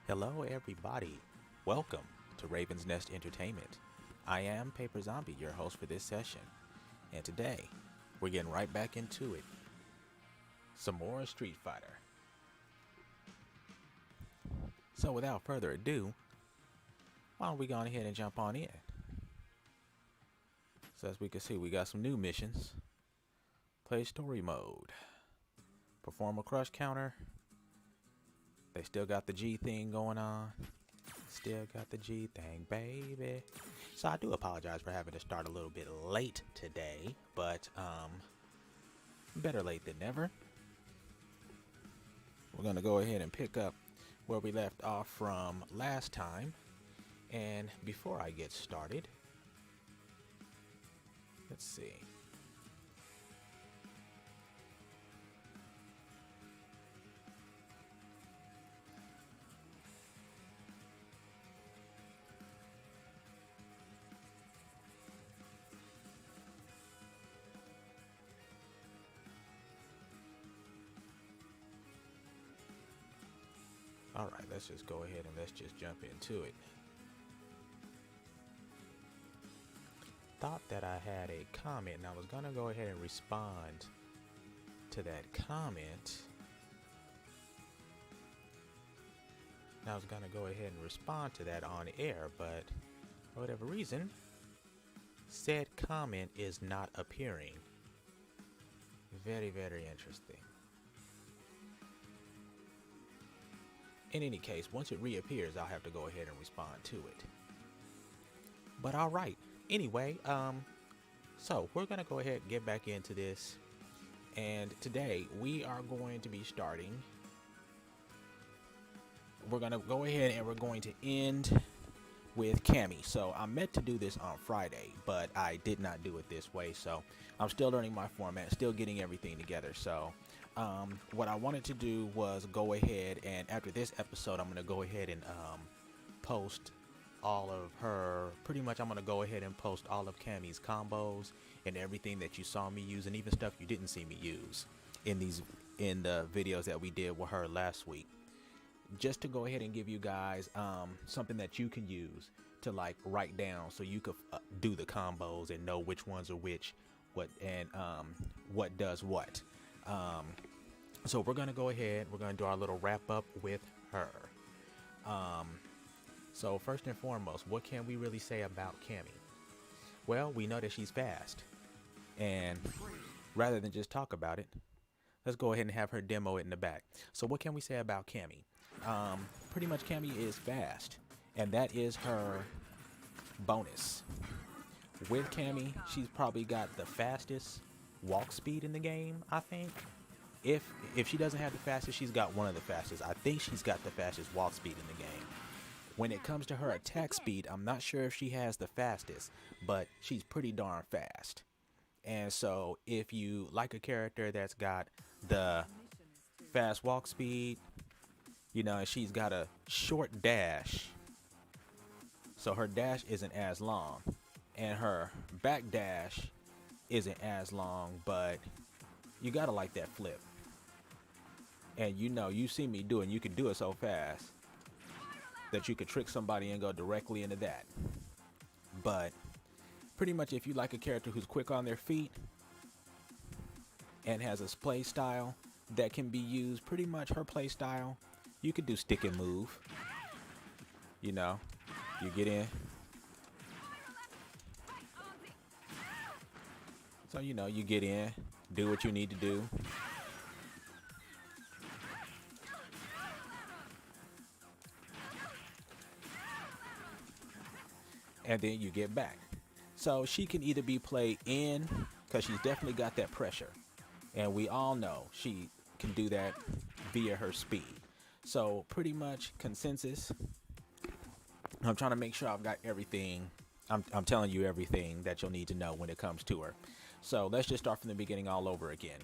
Hello, everybody. Welcome to Raven's Nest Entertainment. I am Paper Zombie, your host for this session. And today, we're getting right back into it. Some more Street Fighter. So without further ado, why don't we go ahead and jump on in? So as we can see, we got some new missions. Play story mode. Perform a crush counter. They still got the G thing going on. Still got the G thing, baby. So I do apologize for having to start a little bit late today, but better late than never. We're gonna go ahead and pick up where we left off from last time. And before I get started, let's see. Alright, let's just go ahead and let's just jump into it. Thought that I had a comment and I was gonna go ahead and respond to that comment. And I was gonna go ahead and respond to that on air, but for whatever reason, said comment is not appearing. Very, very interesting. In any case, once it reappears, I'll have to go ahead and respond to it. But all right. Anyway, so we're going to go ahead and get back into this. And today we are going to be starting. We're going to go ahead and we're going to end with Cammy. So I meant to do this on Friday, but I did not do it this way. So I'm still learning my format, still getting everything together. So what I wanted to do was go ahead and after this episode, I'm going to go ahead and post all of her, pretty much I'm going to go ahead and post all of Cammy's combos and everything that you saw me use and even stuff you didn't see me use in the videos that we did with her last week. Just to go ahead and give you guys something that you can use to like write down so you could do the combos and know which ones are which, what does what. So we're going to go ahead, we're going to do our little wrap up with her. So first and foremost, what can we really say about Cammy? Well, we know that she's fast. And rather than just talk about it, let's go ahead and have her demo it in the back. So what can we say about Cammy? Pretty much Cammy is fast. And that is her bonus. With Cammy, she's probably got the fastest walk speed in the game, I think. If she doesn't have the fastest, she's got one of the fastest. I think she's got the fastest walk speed in the game. When it comes to her attack speed, I'm not sure if she has the fastest, but she's pretty darn fast. And so if you like a character that's got the fast walk speed, you know, and she's got a short dash, so her dash isn't as long, and her back dash isn't as long, but you gotta like that flip. And you know, you see me doing, you can do it so fast that you could trick somebody and go directly into that. But pretty much if you like a character who's quick on their feet and has a play style that can be used, pretty much her play style, you could do stick and move. You know, you get in. So, you know, you get in, do what you need to do. And then you get back. So she can either be played in, because she's definitely got that pressure. And we all know she can do that via her speed. So pretty much consensus. I'm trying to make sure I've got everything. I'm telling you everything that you'll need to know when it comes to her. So let's just start from the beginning all over again.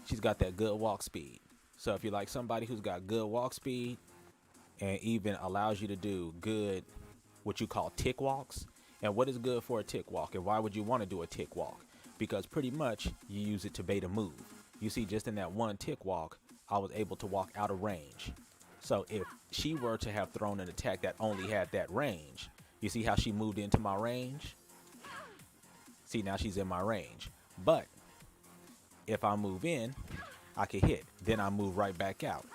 She's got that good walk speed. So if you like somebody who's got good walk speed and even allows you to do good what you call tick walks. And what is good for a tick walk? And why would you want to do a tick walk? Because pretty much you use it to bait a move. You see, just in that one tick walk, I was able to walk out of range. So if she were to have thrown an attack that only had that range, you see how she moved into my range? See, now she's in my range. But if I move in, I can hit. Then I move right back out.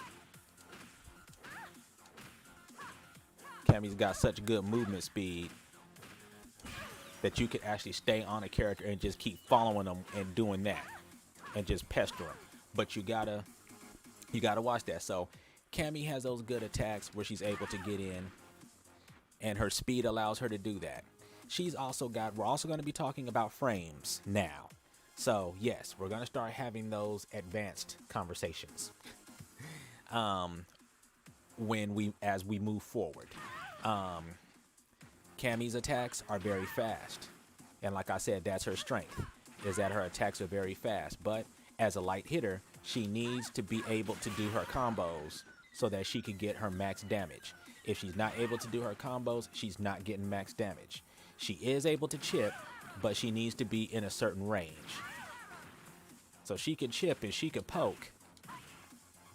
Cammy's got such good movement speed that you can actually stay on a character and just keep following them and doing that and just pester them. But you gotta watch that. So Cammy has those good attacks where she's able to get in, and her speed allows her to do that. We're also going to be talking about frames now. So yes, we're going to start having those advanced conversations as we move forward. Cammy's attacks are very fast, and like I said, that's her strength, is that her attacks are very fast. But as a light hitter, she needs to be able to do her combos so that she can get her max damage. If she's not able to do her combos, she's not getting max damage. She is able to chip, but she needs to be in a certain range. So she can chip and she can poke,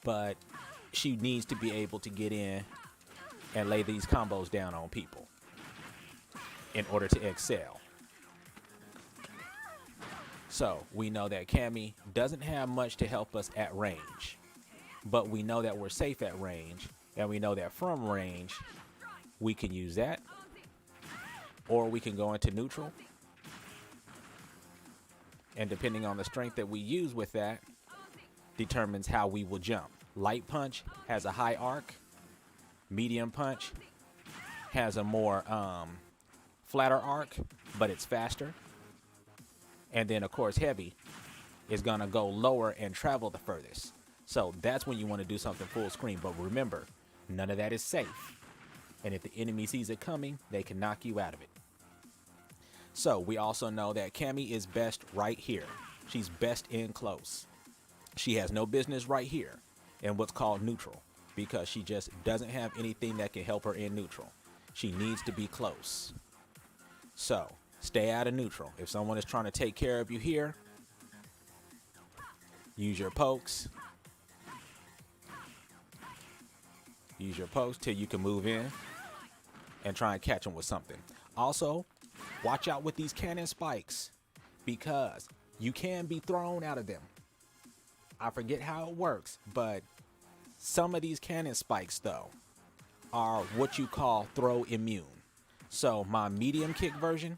but she needs to be able to get in and lay these combos down on people in order to excel. So we know that Cammy doesn't have much to help us at range, but we know that we're safe at range, and we know that from range we can use that, or we can go into neutral, and depending on the strength that we use with that determines how we will jump. Light punch has a high arc, medium punch has a more flatter arc, but it's faster. And then, of course, heavy is going to go lower and travel the furthest. So that's when you want to do something full screen. But remember, none of that is safe. And if the enemy sees it coming, they can knock you out of it. So we also know that Cammy is best right here. She's best in close. She has no business right here in what's called neutral, because she just doesn't have anything that can help her in neutral. She needs to be close. So stay out of neutral. If someone is trying to take care of you here, use your pokes. Use your pokes till you can move in and try and catch them with something. Also, watch out with these cannon spikes, because you can be thrown out of them. I forget how it works, but some of these cannon spikes, though, are what you call throw immune. So my medium kick version,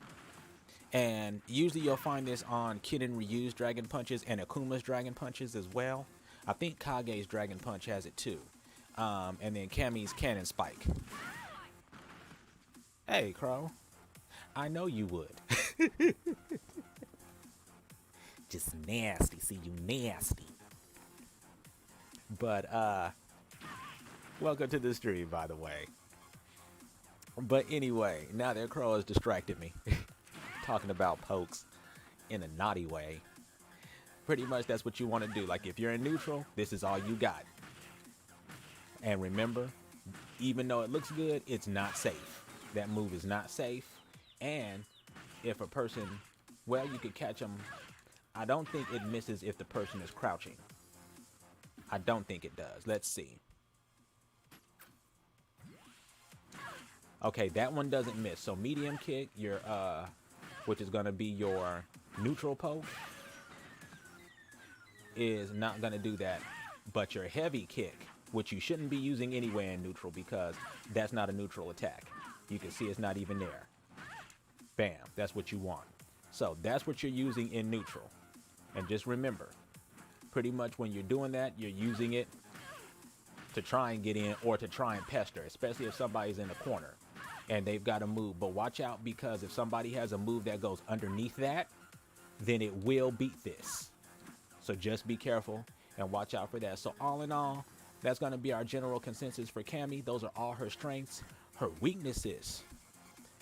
and usually you'll find this on Kid and Ryu's Dragon Punches and Akuma's Dragon Punches as well. I think Kage's Dragon Punch has it too. And then Cammy's Cannon Spike. Hey, Crow. I know you would. Just nasty. See, you nasty. But, welcome to the stream, by the way. But anyway, now that Crow has distracted me. Talking about pokes in a naughty way. Pretty much that's what you want to do. Like, if you're in neutral, this is all you got. And remember, even though it looks good, it's not safe. That move is not safe. And if a person, well, you could catch them. I don't think it misses if the person is crouching. I don't think it does. Let's see. Okay, that one doesn't miss. So medium kick, your which is going to be your neutral poke, is not going to do that. But your heavy kick, which you shouldn't be using anywhere in neutral, because that's not a neutral attack. You can see it's not even there. Bam, that's what you want. So that's what you're using in neutral. And just remember, pretty much when you're doing that, you're using it to try and get in or to try and pester, especially if somebody's in the corner and they've got a move. But watch out, because if somebody has a move that goes underneath that, then it will beat this. So just be careful and watch out for that. So all in all, that's going to be our general consensus for Cammy. Those are all her strengths. Her weaknesses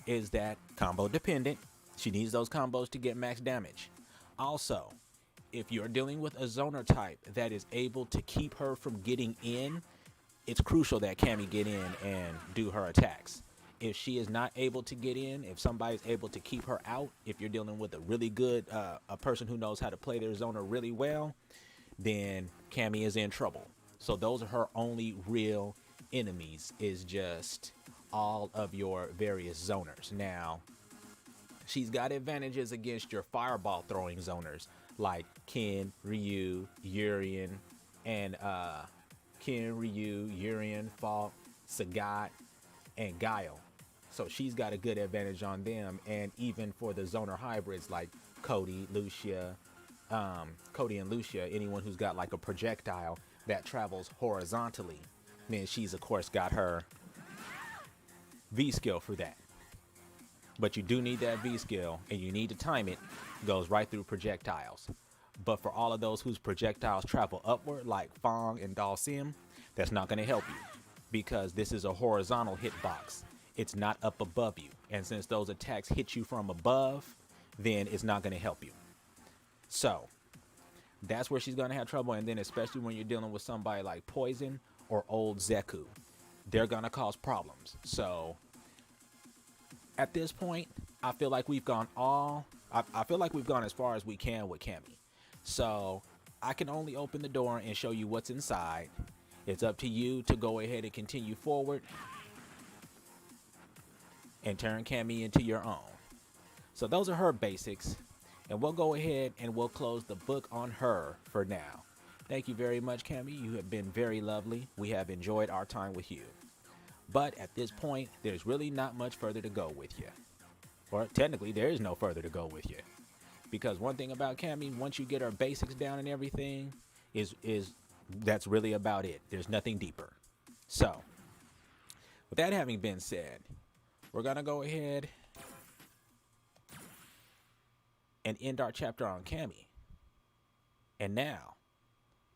is that combo dependent. She needs those combos to get max damage. Also, if you're dealing with a zoner type that is able to keep her from getting in, it's crucial that Cammy get in and do her attacks. If she is not able to get in, if somebody's able to keep her out, if you're dealing with a really good, a person who knows how to play their zoner really well, then Cammy is in trouble. So those are her only real enemies is just all of your various zoners. Now, she's got advantages against your fireball throwing zoners like Ken, Ryu, Urien, and Falk, Sagat, and Guile. So she's got a good advantage on them, and even for the zoner hybrids like Cody, and Lucia, anyone who's got like a projectile that travels horizontally, then she's of course got her V skill for that. But you do need that V skill, and you need to time it. It goes right through projectiles. But for all of those whose projectiles travel upward, like Fong and Dalsim, that's not going to help you, because this is a horizontal hitbox. It's not up above you. And since those attacks hit you from above, then it's not going to help you. So that's where she's going to have trouble. And then especially when you're dealing with somebody like Poison or Old Zeku, they're going to cause problems. So at this point, I feel like we've gone as far as we can with Cammy. So I can only open the door and show you what's inside. It's up to you to go ahead and continue forward and turn Cammy into your own. So those are her basics, and we'll go ahead and we'll close the book on her for now. Thank you very much, Cammy. You have been very lovely. We have enjoyed our time with you. But at this point, there's really not much further to go with you. Or technically, there is no further to go with you. Because one thing about Cammy, once you get her basics down and everything, is that's really about it. There's nothing deeper. So, with that having been said, we're going to go ahead and end our chapter on Cammy. And now,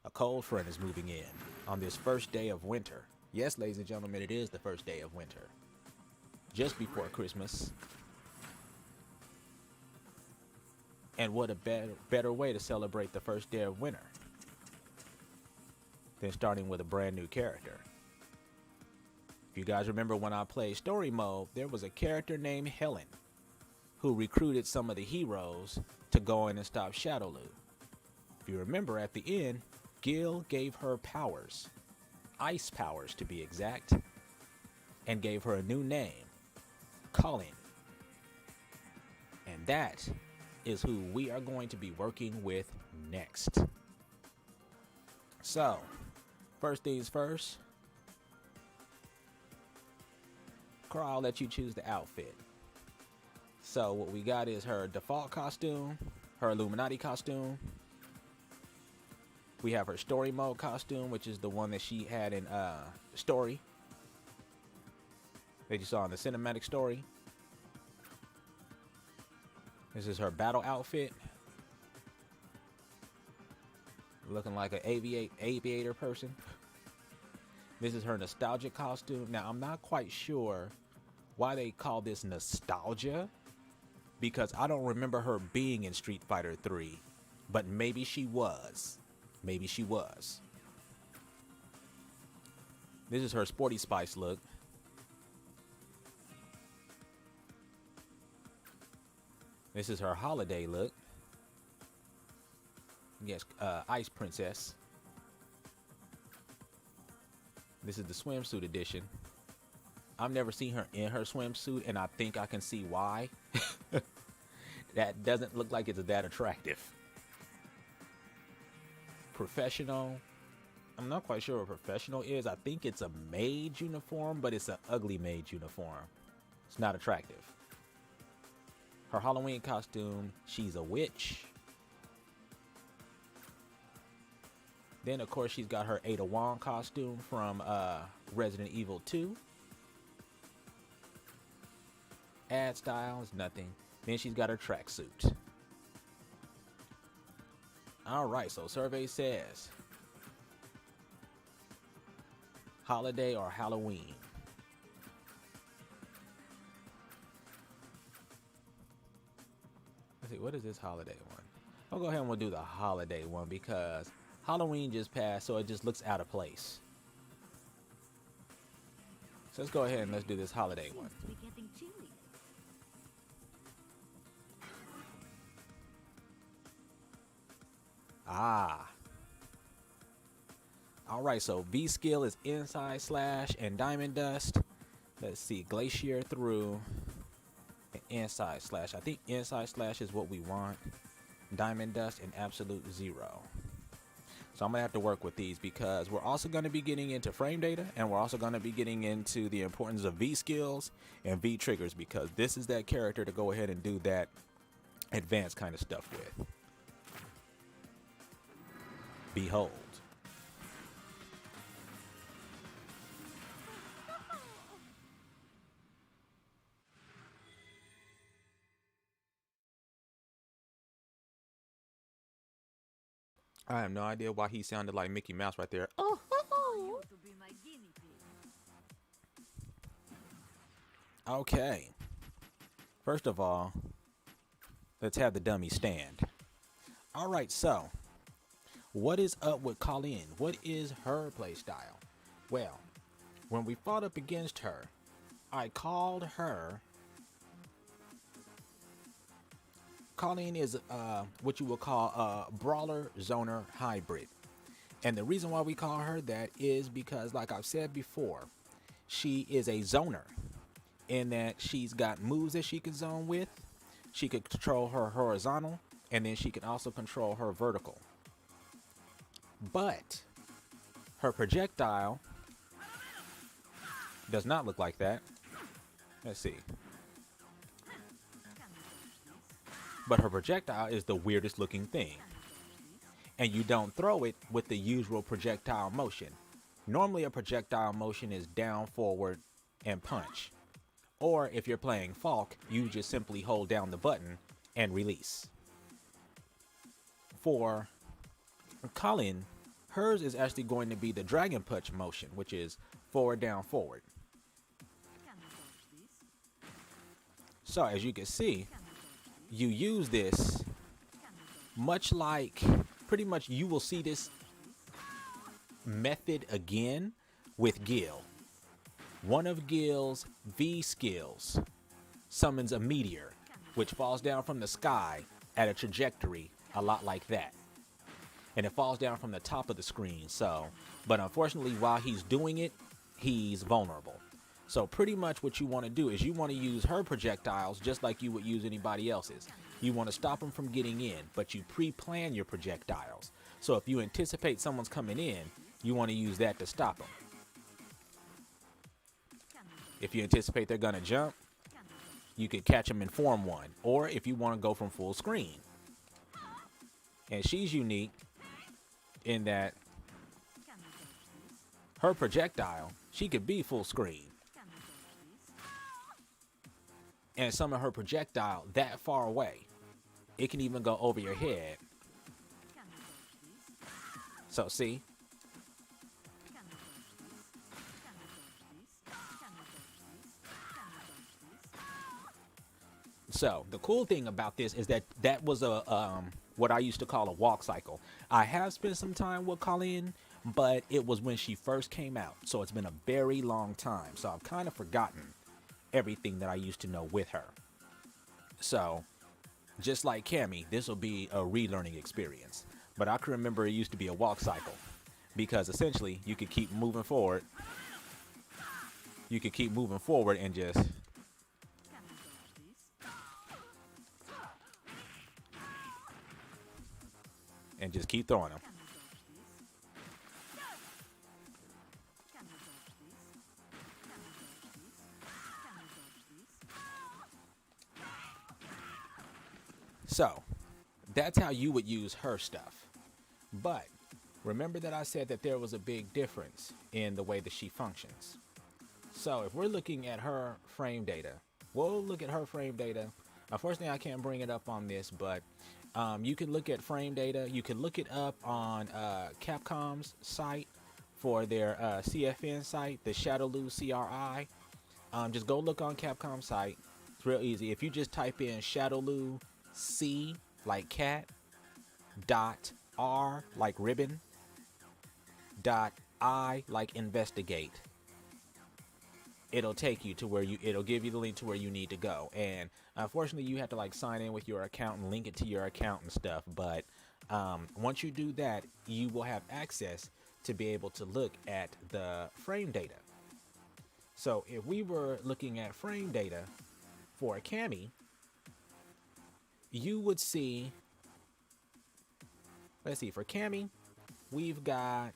a cold front is moving in on this first day of winter. Yes, ladies and gentlemen, it is the first day of winter. Just before Christmas. And what a better way to celebrate the first day of winter than starting with a brand new character. If you guys remember when I played story mode, there was a character named Helen who recruited some of the heroes to go in and stop Shadowloo. If you remember, at the end, Gil gave her powers, ice powers to be exact, and gave her a new name, Kolin. And that is who we are going to be working with next. So, first things first, Carl, I'll let you choose the outfit. So what we got is her default costume, her Illuminati costume. We have her story mode costume, which is the one that she had in story that you saw in the cinematic story. This is her battle outfit, looking like an aviator person. This is her nostalgic costume. Now, I'm not quite sure why they call this nostalgia, because I don't remember her being in Street Fighter 3, but maybe she was. Maybe she was. This is her Sporty Spice look. This is her holiday look. Yes, Ice Princess. This is the swimsuit edition. I've never seen her in her swimsuit, and I think I can see why. That doesn't look like it's that attractive. Professional. I'm not quite sure what professional is. I think it's a maid uniform, but it's an ugly maid uniform. It's not attractive. Her Halloween costume, she's a witch. Then, of course, she's got her Ada Wong costume from Resident Evil 2. Ad style is nothing. Then she's got her tracksuit. Alright, so survey says holiday or Halloween. Let's see, what is this holiday one? I'll go ahead and we'll do the holiday one because Halloween just passed, so it just looks out of place. So let's go ahead and let's do this holiday one. Ah. All right, so V skill is inside slash and diamond dust. Let's see, glacier through and inside slash. I think inside slash is what we want. Diamond dust and absolute zero. So I'm gonna have to work with these because we're also gonna be getting into frame data, and we're also gonna be getting into the importance of V skills and V triggers, because this is that character to go ahead and do that advanced kind of stuff with. Behold. I have no idea why he sounded like Mickey Mouse right there. Oh. Okay. First of all, let's have the dummy stand. All right, so what is up with Kolin? What is her play style? Well, when we fought up against her, I called her. Kolin is what you will call a brawler zoner hybrid. And the reason why we call her that is because, like I've said before, she is a zoner in that she's got moves that she can zone with. She could control her horizontal, and then she can also control her vertical. But her projectile does not look like that. Let's see. But her projectile is the weirdest looking thing. And you don't throw it with the usual projectile motion. Normally a projectile motion is down, forward, and punch. Or if you're playing Falk, you just simply hold down the button and release. For Kolin, hers is actually going to be the Dragon Punch motion, which is forward, down, forward. So as you can see, you use this much like, pretty much you will see this method again with Gil. One of Gil's V skills summons a meteor, which falls down from the sky at a trajectory a lot like that. And it falls down from the top of the screen, so, but unfortunately while he's doing it, he's vulnerable. So pretty much what you want to do is you want to use her projectiles just like you would use anybody else's. You want to stop them from getting in, but you pre-plan your projectiles. So if you anticipate someone's coming in, you want to use that to stop them. If you anticipate they're going to jump, you could catch them in form one. Or if you want to go from full screen. And she's unique in that her projectile, she could be full screen. And some of her projectile that far away, it can even go over your head. So see? So the cool thing about this is that that was a what I used to call a walk cycle. I have spent some time with Kolin, but it was when she first came out. So it's been a very long time. So I've kind of forgotten everything that I used to know with her. So just like Cammy, this will be a relearning experience. But I can remember it used to be a walk cycle because essentially you could keep moving forward. You could keep moving forward and just keep throwing them. So that's how you would use her stuff. But remember that I said that there was a big difference in the way that she functions. So if we're looking at her frame data, we'll look at her frame data. Unfortunately, I can't bring it up on this, but you can look at frame data. You can look it up on Capcom's site for their CFN site, the Shadowloo CRI. Just go look on Capcom's site. It's real easy. If you just type in Shadowloo C like cat, dot R like ribbon, dot I like investigate, it'll take you to where it'll give you the link to where you need to go. And unfortunately you have to like sign in with your account and link it to your account and stuff, but once you do that, you will have access to be able to look at the frame data. So if we were looking at frame data for a Cammy, you would see, let's see, for Cammy, we've got,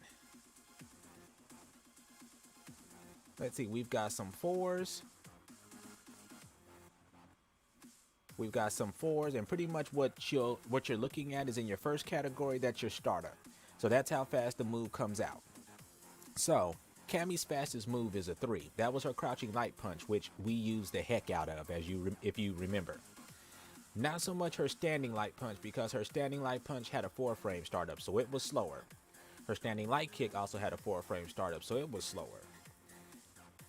we've got some fours. We've got some fours, and pretty much what you're looking at is in your first category, that's your starter. So that's how fast the move comes out. So Cammy's fastest move is a 3. That was her crouching light punch, which we used the heck out of, if you remember. Not so much her standing light punch, because her standing light punch had a 4-frame startup, so it was slower. Her standing light kick also had a 4-frame startup, so it was slower.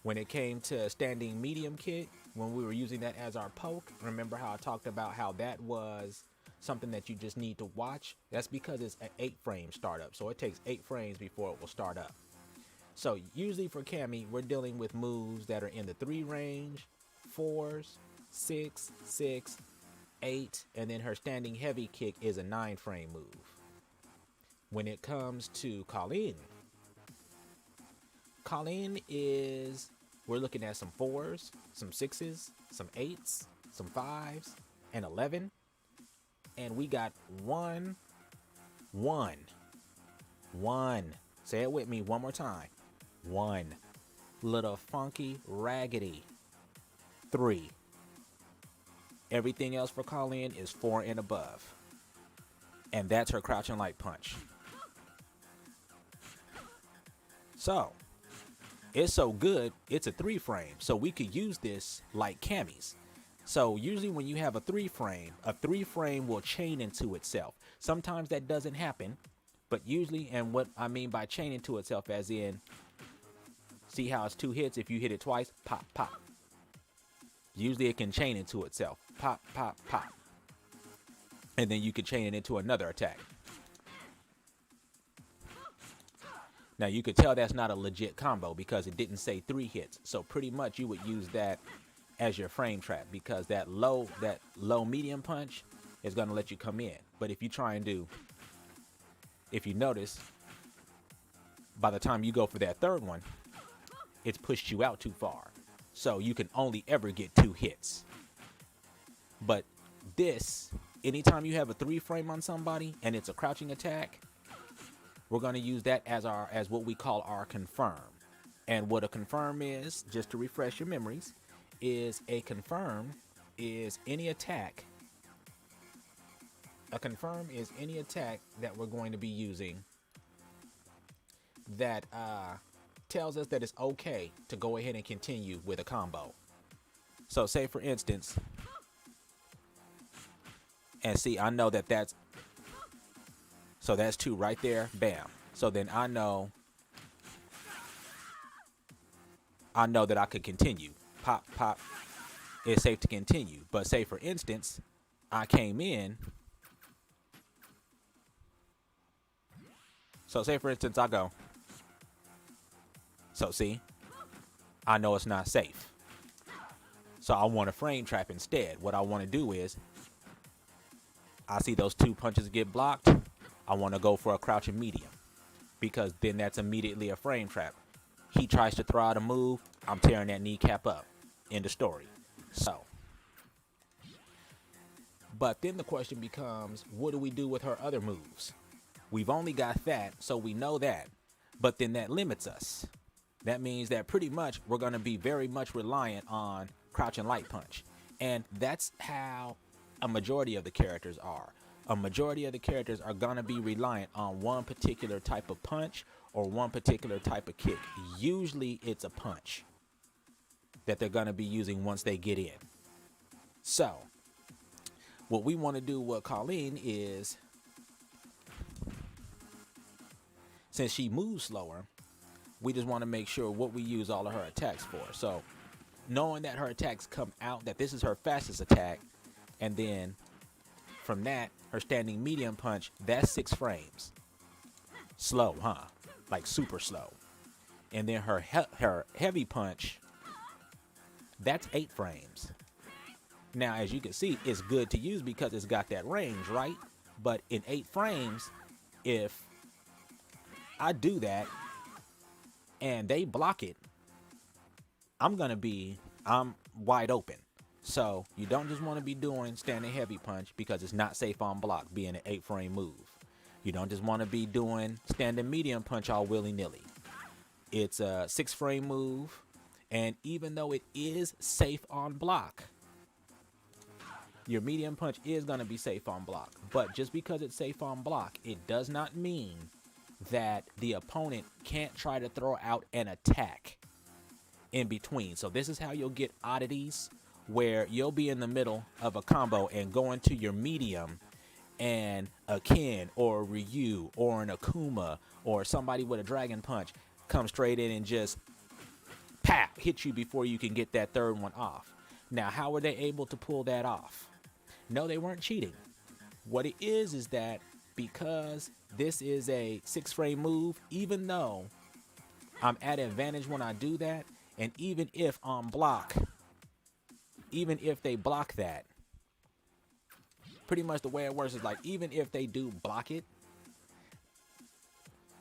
When it came to standing medium kick, when we were using that as our poke, remember how I talked about how that was something that you just need to watch? That's because it's an 8-frame startup, so it takes 8 frames before it will start up. So usually for Cammy, we're dealing with moves that are in the 3 range, 4s, 6, 6, 8, and then her standing heavy kick is a 9-frame move. When it comes to Kolin is, we're looking at some 4s, some 6s, some 8s, some 5s, and 11. And we got 1. Say it with me one more time. 1. Little funky raggedy 3. Everything else for Kolin is 4 and above. And that's her crouching light punch. So it's so good, it's a 3-frame. So we could use this like Cammy's. So usually when you have a 3-frame will chain into itself. Sometimes that doesn't happen, but usually, and what I mean by chain into itself as in, see how it's 2 hits? If you hit it twice, pop, pop. Usually it can chain into itself. Pop, pop, pop. And then you can chain it into another attack. Now you could tell that's not a legit combo because it didn't say 3 hits. So pretty much you would use that as your frame trap, because that low medium punch is going to let you come in. But if you try and do, if you notice, by the time you go for that 3rd one, it's pushed you out too far. So you can only ever get 2 hits. But this, anytime you have a 3-frame on somebody and it's a crouching attack, we're going to use that as what we call our confirm. And what a confirm is, just to refresh your memories, is a confirm is any attack. A confirm is any attack that we're going to be using that tells us that it's okay to go ahead and continue with a combo. So say for instance, and see, I know that that's 2 right there, bam. So then I know that I could continue. Pop, pop, it's safe to continue. But say for instance, I came in. So say for instance, I go. So see, I know it's not safe. So I want a frame trap instead. What I want to do is, I see those 2 punches get blocked. I want to go for a crouching medium, because then that's immediately a frame trap. He tries to throw out a move, I'm tearing that kneecap up. End of story. So, but then the question becomes, what do we do with her other moves? We've only got that, so we know that. But then that limits us. That means that pretty much we're going to be very much reliant on crouching light punch. And that's how a majority of the characters are. A majority of the characters are going to be reliant on one particular type of punch or one particular type of kick. Usually it's a punch that they're going to be using once they get in. So what we want to do with Kolin is, since she moves slower, we just want to make sure what we use all of her attacks for. So knowing that her attacks come out, that this is her fastest attack, and then from that, her standing medium punch, that's 6 frames. Slow, huh? Like super slow. And then her heavy punch, that's 8 frames. Now, as you can see, it's good to use because it's got that range, right? But in 8 frames, if I do that and they block it, I'm wide open. So you don't just want to be doing standing heavy punch because it's not safe on block, being an 8-frame move. You don't just want to be doing standing medium punch all willy-nilly. It's a 6-frame move, and even though it is safe on block, your medium punch is going to be safe on block. But just because it's safe on block, it does not mean that the opponent can't try to throw out an attack in between. So this is how you'll get oddities where you'll be in the middle of a combo and go into your medium, and a Ken or a Ryu or an Akuma or somebody with a dragon punch come straight in and just hit you before you can get that third one off. Now, how were they able to pull that off? No, they weren't cheating. What it is that because this is a 6-frame move, even though I'm at advantage when I do that, and even if on block, even if they block that, pretty much the way it works is like, even if they do block it,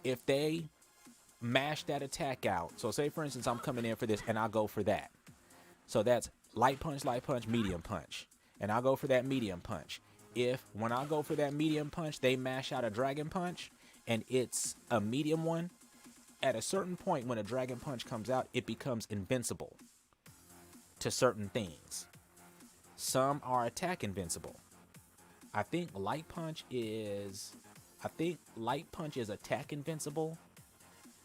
if they mash that attack out. So say for instance, I'm coming in for this and I go for that. So that's light punch, medium punch. And I go for that medium punch. If when I go for that medium punch, they mash out a dragon punch and it's a medium one, at a certain point when a dragon punch comes out, it becomes invincible to certain things. Some are attack invincible. I think light punch is attack invincible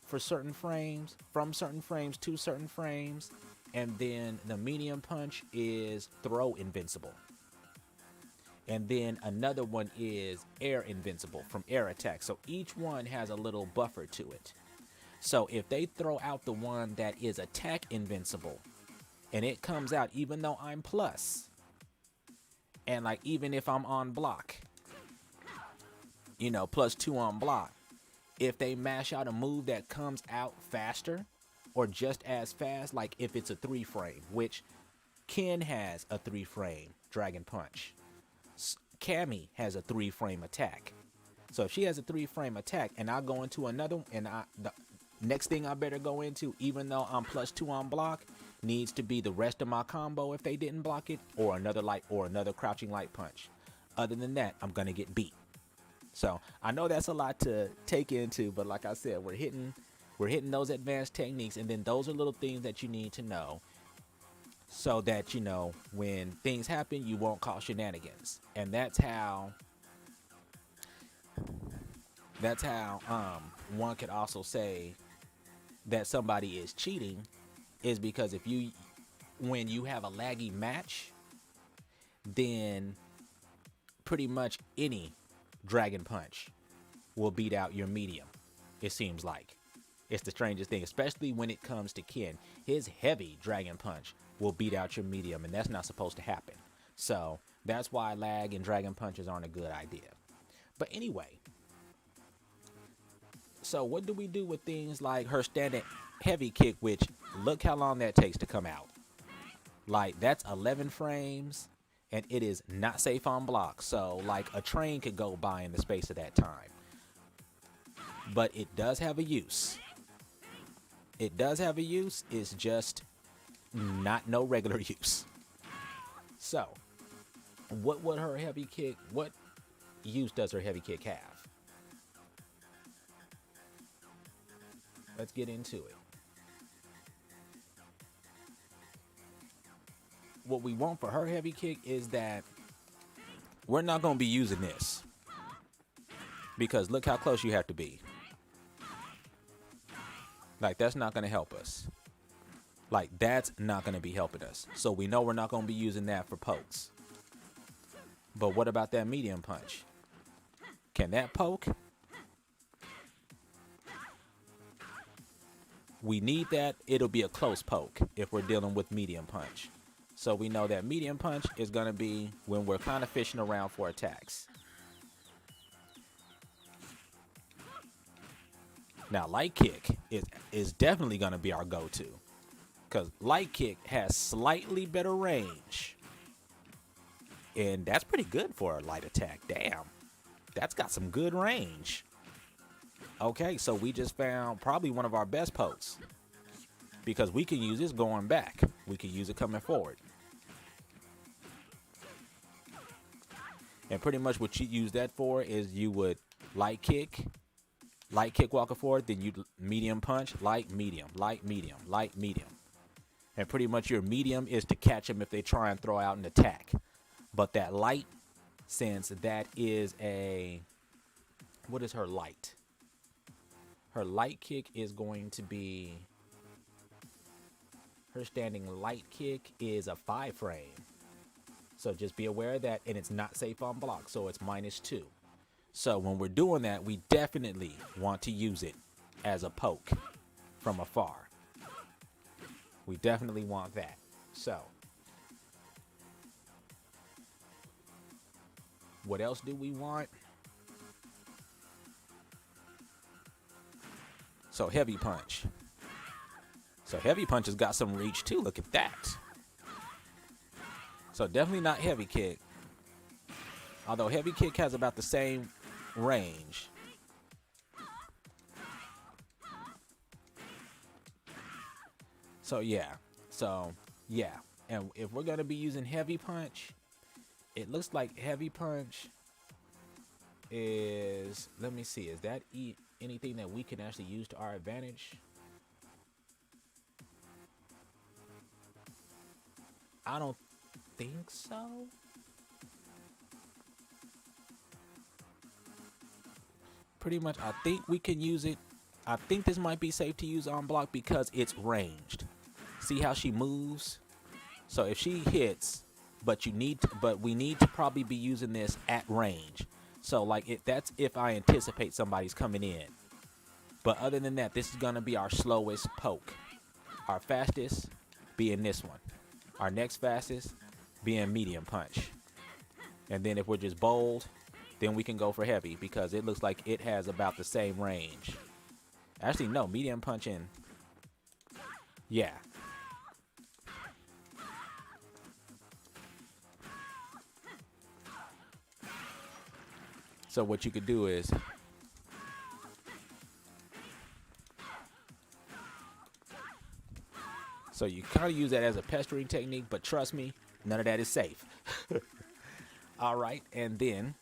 for certain frames, from certain frames to certain frames, and then the medium punch is throw invincible. And then another one is air invincible from air attack. So each one has a little buffer to it. So if they throw out the one that is attack invincible and it comes out even though I'm plus, and like even if I'm on block, +2 on block, if they mash out a move that comes out faster or just as fast, like if it's a 3-frame, which Ken has a 3-frame dragon punch. Cammy has a 3-frame attack. So if she has a 3-frame attack and I go into another, and the next thing I better go into, even though I'm +2 on block, needs to be the rest of my combo if they didn't block it, or another crouching light punch. Other than that, I'm gonna get beat. So I know that's a lot to take into, but like I said, we're hitting those advanced techniques, and then those are little things that you need to know so that when things happen, you won't cause shenanigans. And that's how one could also say that somebody is cheating, is because when you have a laggy match, then pretty much any dragon punch will beat out your medium. It seems like it's the strangest thing, especially when it comes to Ken. His heavy dragon punch will beat out your medium, and that's not supposed to happen. So that's why lag and dragon punches aren't a good idea. But anyway, so what do we do with things like her standing heavy kick, which look how long that takes to come out. Like, that's 11 frames, and it is not safe on block. So like a train could go by in the space of that time. But it does have a use. It does have a use. It's just not no regular use. So what use does her heavy kick have? Let's get into it. What we want for her heavy kick is that we're not going to be using this, because look how close you have to be. Like, that's not going to help us. Like, that's not going to be helping us. So we know we're not going to be using that for pokes. But what about that medium punch? Can that poke? We need that. It'll be a close poke if we're dealing with medium punch. So we know that medium punch is going to be when we're kind of fishing around for attacks. Now, light kick is definitely going to be our go-to, because light kick has slightly better range. And that's pretty good for a light attack. Damn, that's got some good range. Okay, so we just found probably one of our best pokes because we can use this going back. We can use it coming forward. And pretty much what you use that for is you would light kick walking forward, then you medium punch, light, medium, light, medium, light, medium. And pretty much your medium is to catch them if they try and throw out an attack. But that light, since that is what is her light? Her light kick is going to be, her standing light kick is a 5 frame. So just be aware of that, and it's not safe on block, so it's -2. So when we're doing that, we definitely want to use it as a poke from afar. We definitely want that. So what else do we want? So heavy punch. So heavy punch has got some reach too. Look at that. So definitely not heavy kick. Although heavy kick has about the same range. So yeah. And if we're going to be using heavy punch, it looks like heavy punch is, let me see, is that anything that we can actually use to our advantage? I don't think so. Pretty much, I think we can use it. I think this might be safe to use on block because it's ranged. See how she moves? So if she hits, but we need to probably be using this at range. So like that's if I anticipate somebody's coming in. But other than that, this is gonna be our slowest poke. Our fastest being this one. Our next fastest being medium punch. And then if we're just bold, then we can go for heavy because it looks like it has about the same range. Actually, no, medium punch in. Yeah. So what you could do is so you kind of use that as a pestering technique, but trust me, none of that is safe. All right, and then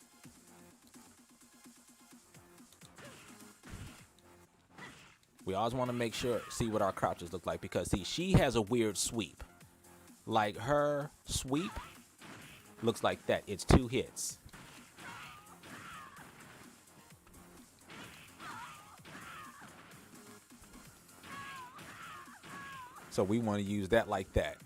we always want to see what our crouches look like because see, she has a weird sweep. Like her sweep looks like that. It's 2 hits. So we want to use that like that.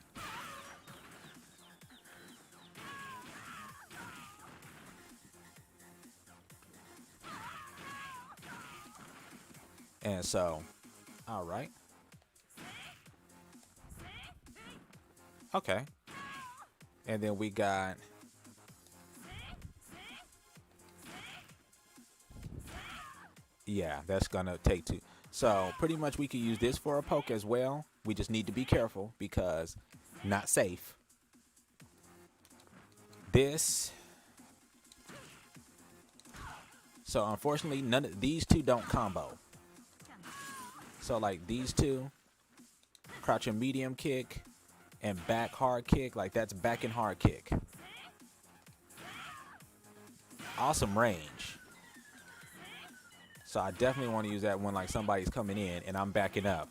And so, all right. Okay. And then we got yeah, that's gonna take 2. So pretty much we could use this for a poke as well. We just need to be careful because not safe. This. So unfortunately, none of these two don't combo. So like these two, crouching medium kick and back hard kick, like that's back and hard kick. Awesome range. So I definitely want to use that when like somebody's coming in and I'm backing up.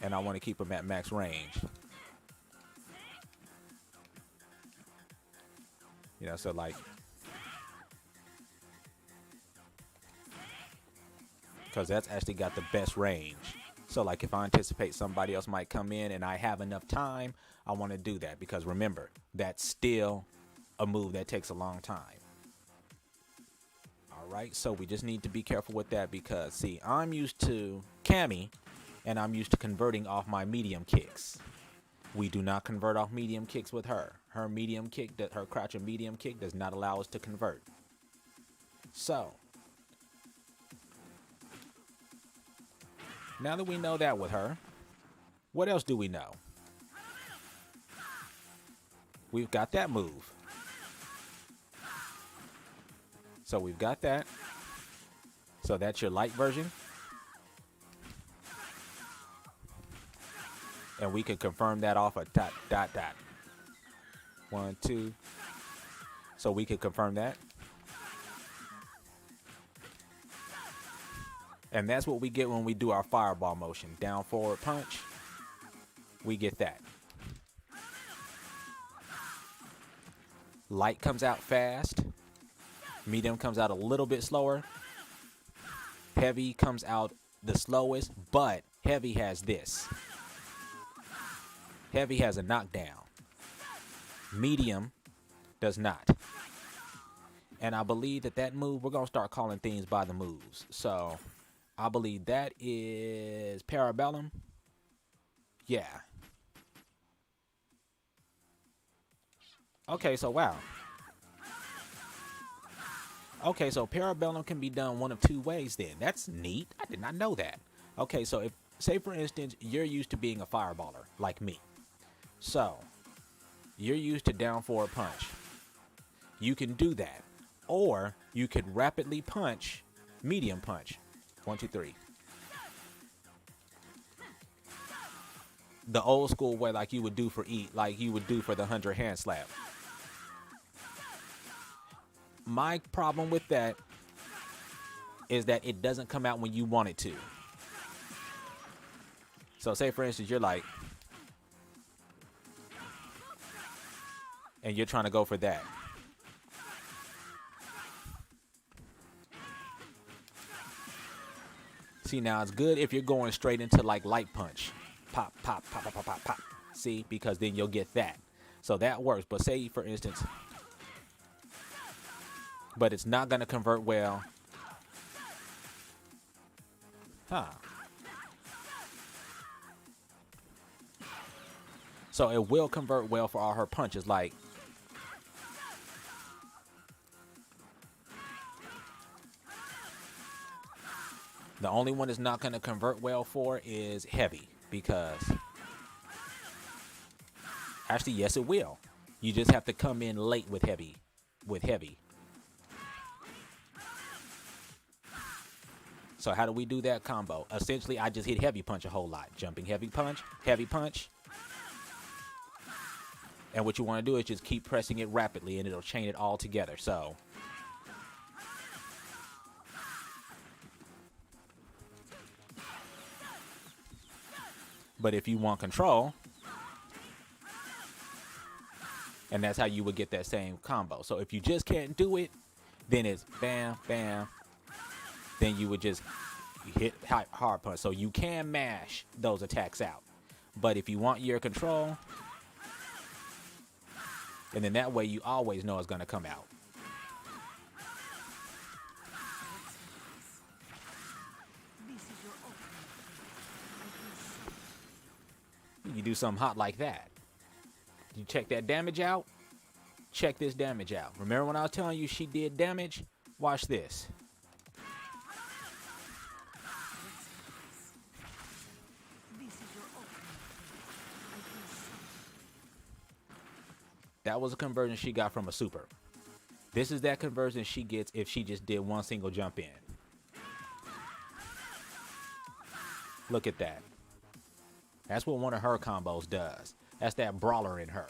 And I want to keep them at max range. You know, so like, because that's actually got the best range. So like if I anticipate somebody else might come in and I have enough time, I want to do that because remember, that's still a move that takes a long time. All right, so we just need to be careful with that because see, I'm used to Cammy and I'm used to converting off my medium kicks. We do not convert off medium kicks with her. Her medium kick, her crouching medium kick does not allow us to convert. So now that we know that with her, what else do we know? We've got that move. So we've got that. So that's your light version. And we can confirm that off a dot, dot, dot. 1, 2. So we can confirm that. And that's what we get when we do our fireball motion. Down, forward, punch. We get that. Light comes out fast. Medium comes out a little bit slower. Heavy comes out the slowest, but heavy has this. Heavy has a knockdown. Medium does not. And I believe that move, we're going to start calling things by the moves. So I believe that is Parabellum. Yeah. Okay, so wow. Okay, so Parabellum can be done one of two ways then. That's neat. I did not know that. Okay, so if, say for instance, you're used to being a fireballer like me. So you're used to down forward punch. You can do that. Or you could rapidly punch, medium punch. 1, 2, 3. The old school way, like you would do for like you would do for the 100 hand slap. My problem with that is that it doesn't come out when you want it to. So say for instance, you're like, and you're trying to go for that. See, now it's good if you're going straight into like light punch. Pop, pop, pop, pop, pop, pop, pop. See, because then you'll get that. So that works. But say for instance, but it's not going to convert well. Huh. So it will convert well for all her punches. Like, the only one that's not going to convert well for is heavy. Because, actually, yes, it will. You just have to come in late with heavy. So how do we do that combo? Essentially, I just hit heavy punch a whole lot. Jumping heavy punch. And what you want to do is just keep pressing it rapidly, and it'll chain it all together. So, but if you want control, and that's how you would get that same combo. So if you just can't do it, then it's bam, bam. Then you would just hit hard punch. So you can mash those attacks out. But if you want your control, and then that way you always know it's going to come out. You do something hot like that. You check that damage out. Check this damage out. Remember when I was telling you she did damage? Watch this. That was a conversion she got from a super. This is that conversion she gets if she just did one single jump in. Look at that. That's what one of her combos does. That's that brawler in her.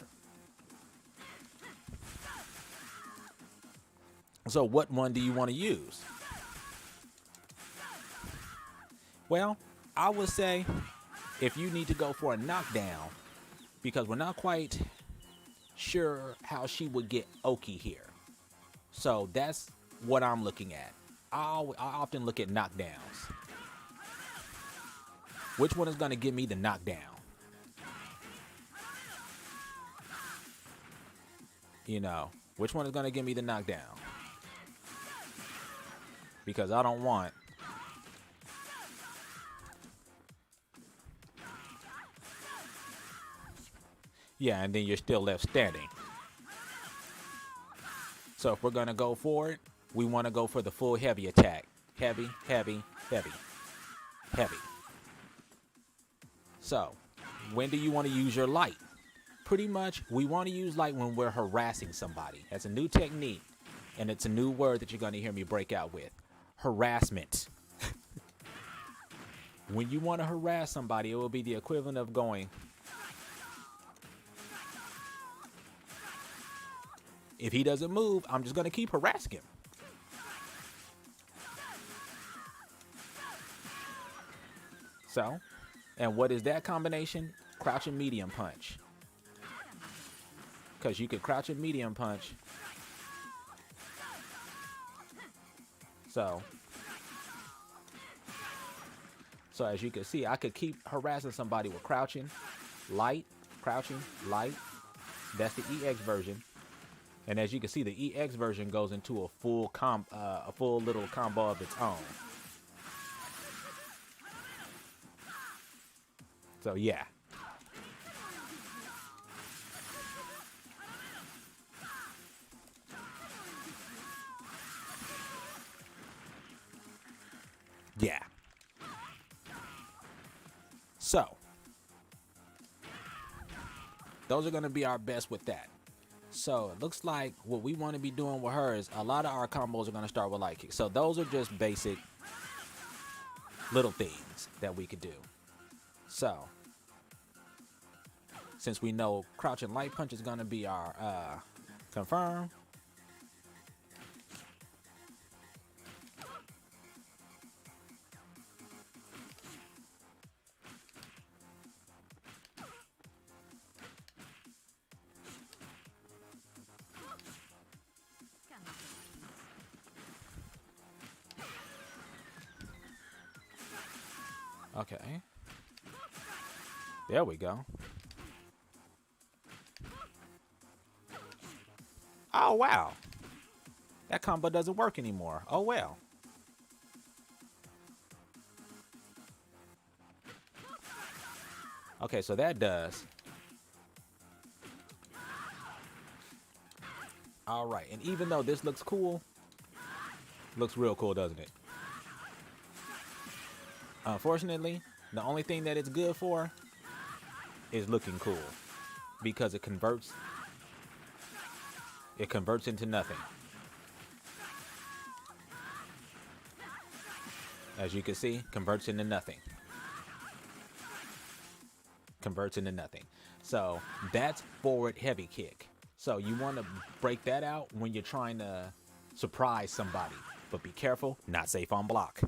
So what one do you want to use? Well, I would say if you need to go for a knockdown, because we're not quite sure how she would get Oki here. So that's what I'm looking at. I often look at knockdowns. Which one is going to give me the knockdown? You know, which one is going to give me the knockdown? Because I don't want and then you're still left standing. So if we're going to go for it, we want to go for the full heavy attack. Heavy, heavy, heavy, heavy. So when do you want to use your light? Pretty much, we want to use light when we're harassing somebody. That's a new technique, and it's a new word that you're going to hear me break out with. harassment. When you want to harass somebody, it will be the equivalent of going, if he doesn't move, I'm just going to keep harassing him. So, and what is that combination? Crouch and medium punch. Because you could crouch and medium punch. So as you can see, I could keep harassing somebody with crouching, light, crouching, light. That's the EX version. And as you can see, the EX version goes into a full little combo of its own. So yeah. Yeah. So, those are going to be our best with that. So, it looks like what we want to be doing with her is a lot of our combos are going to start with light kick. So, those are just basic little things that we could do. So, since we know crouch and light punch is going to be our confirm. Okay. There we go. Oh, wow. That combo doesn't work anymore. Oh, well. Okay, so that does. All right. And even though this looks cool, looks real cool, doesn't it? Unfortunately, the only thing that it's good for is looking cool, because it converts into nothing. As you can see, converts into nothing. Converts into nothing. So that's forward heavy kick. So you want to break that out when you're trying to surprise somebody, but be careful, not safe on block.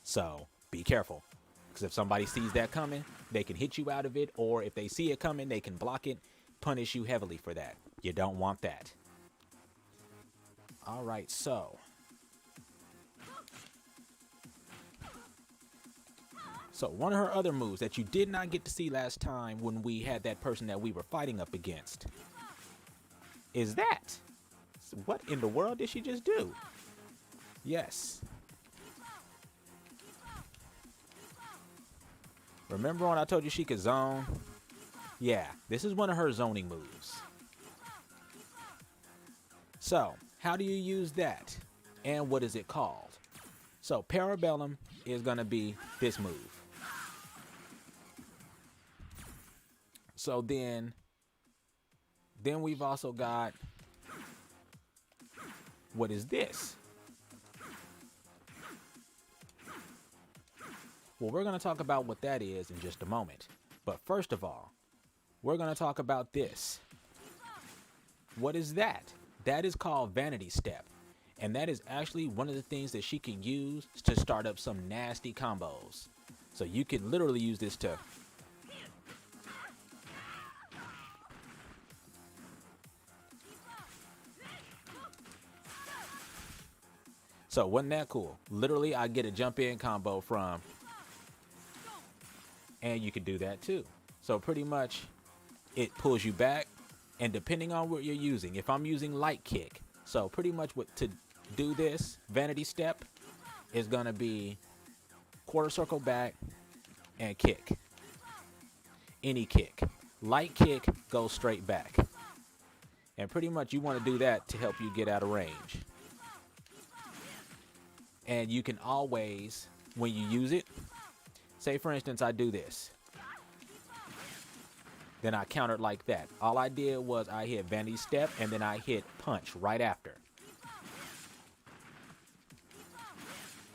So be careful, because if somebody sees that coming, they can hit you out of it, or if they see it coming, they can block it, punish you heavily for that. You don't want that. All right, so one of her other moves that you did not get to see last time when we had that person that we were fighting up against is that. What in the world did she just do? Yes. Remember when I told you she could zone? Yeah, this is one of her zoning moves. So, how do you use that? And what is it called? So, Parabellum is going to be this move. So then we've also got, what is this? Well, we're going to talk about what that is in just a moment. But first of all, we're going to talk about this. What is that? That is called Vanity Step. And that is actually one of the things that she can use to start up some nasty combos. So you can literally use this to... So wasn't that cool? Literally, I get a jump in combo from... And you can do that too. So pretty much it pulls you back, and depending on what you're using, if I'm using light kick, so pretty much what to do this vanity step is going to be quarter circle back and kick. Any kick. Light kick goes straight back. And pretty much you want to do that to help you get out of range. And you can always, when you use it, say for instance I do this, then I countered like that. All I did was I hit vanity step and then I hit punch right after.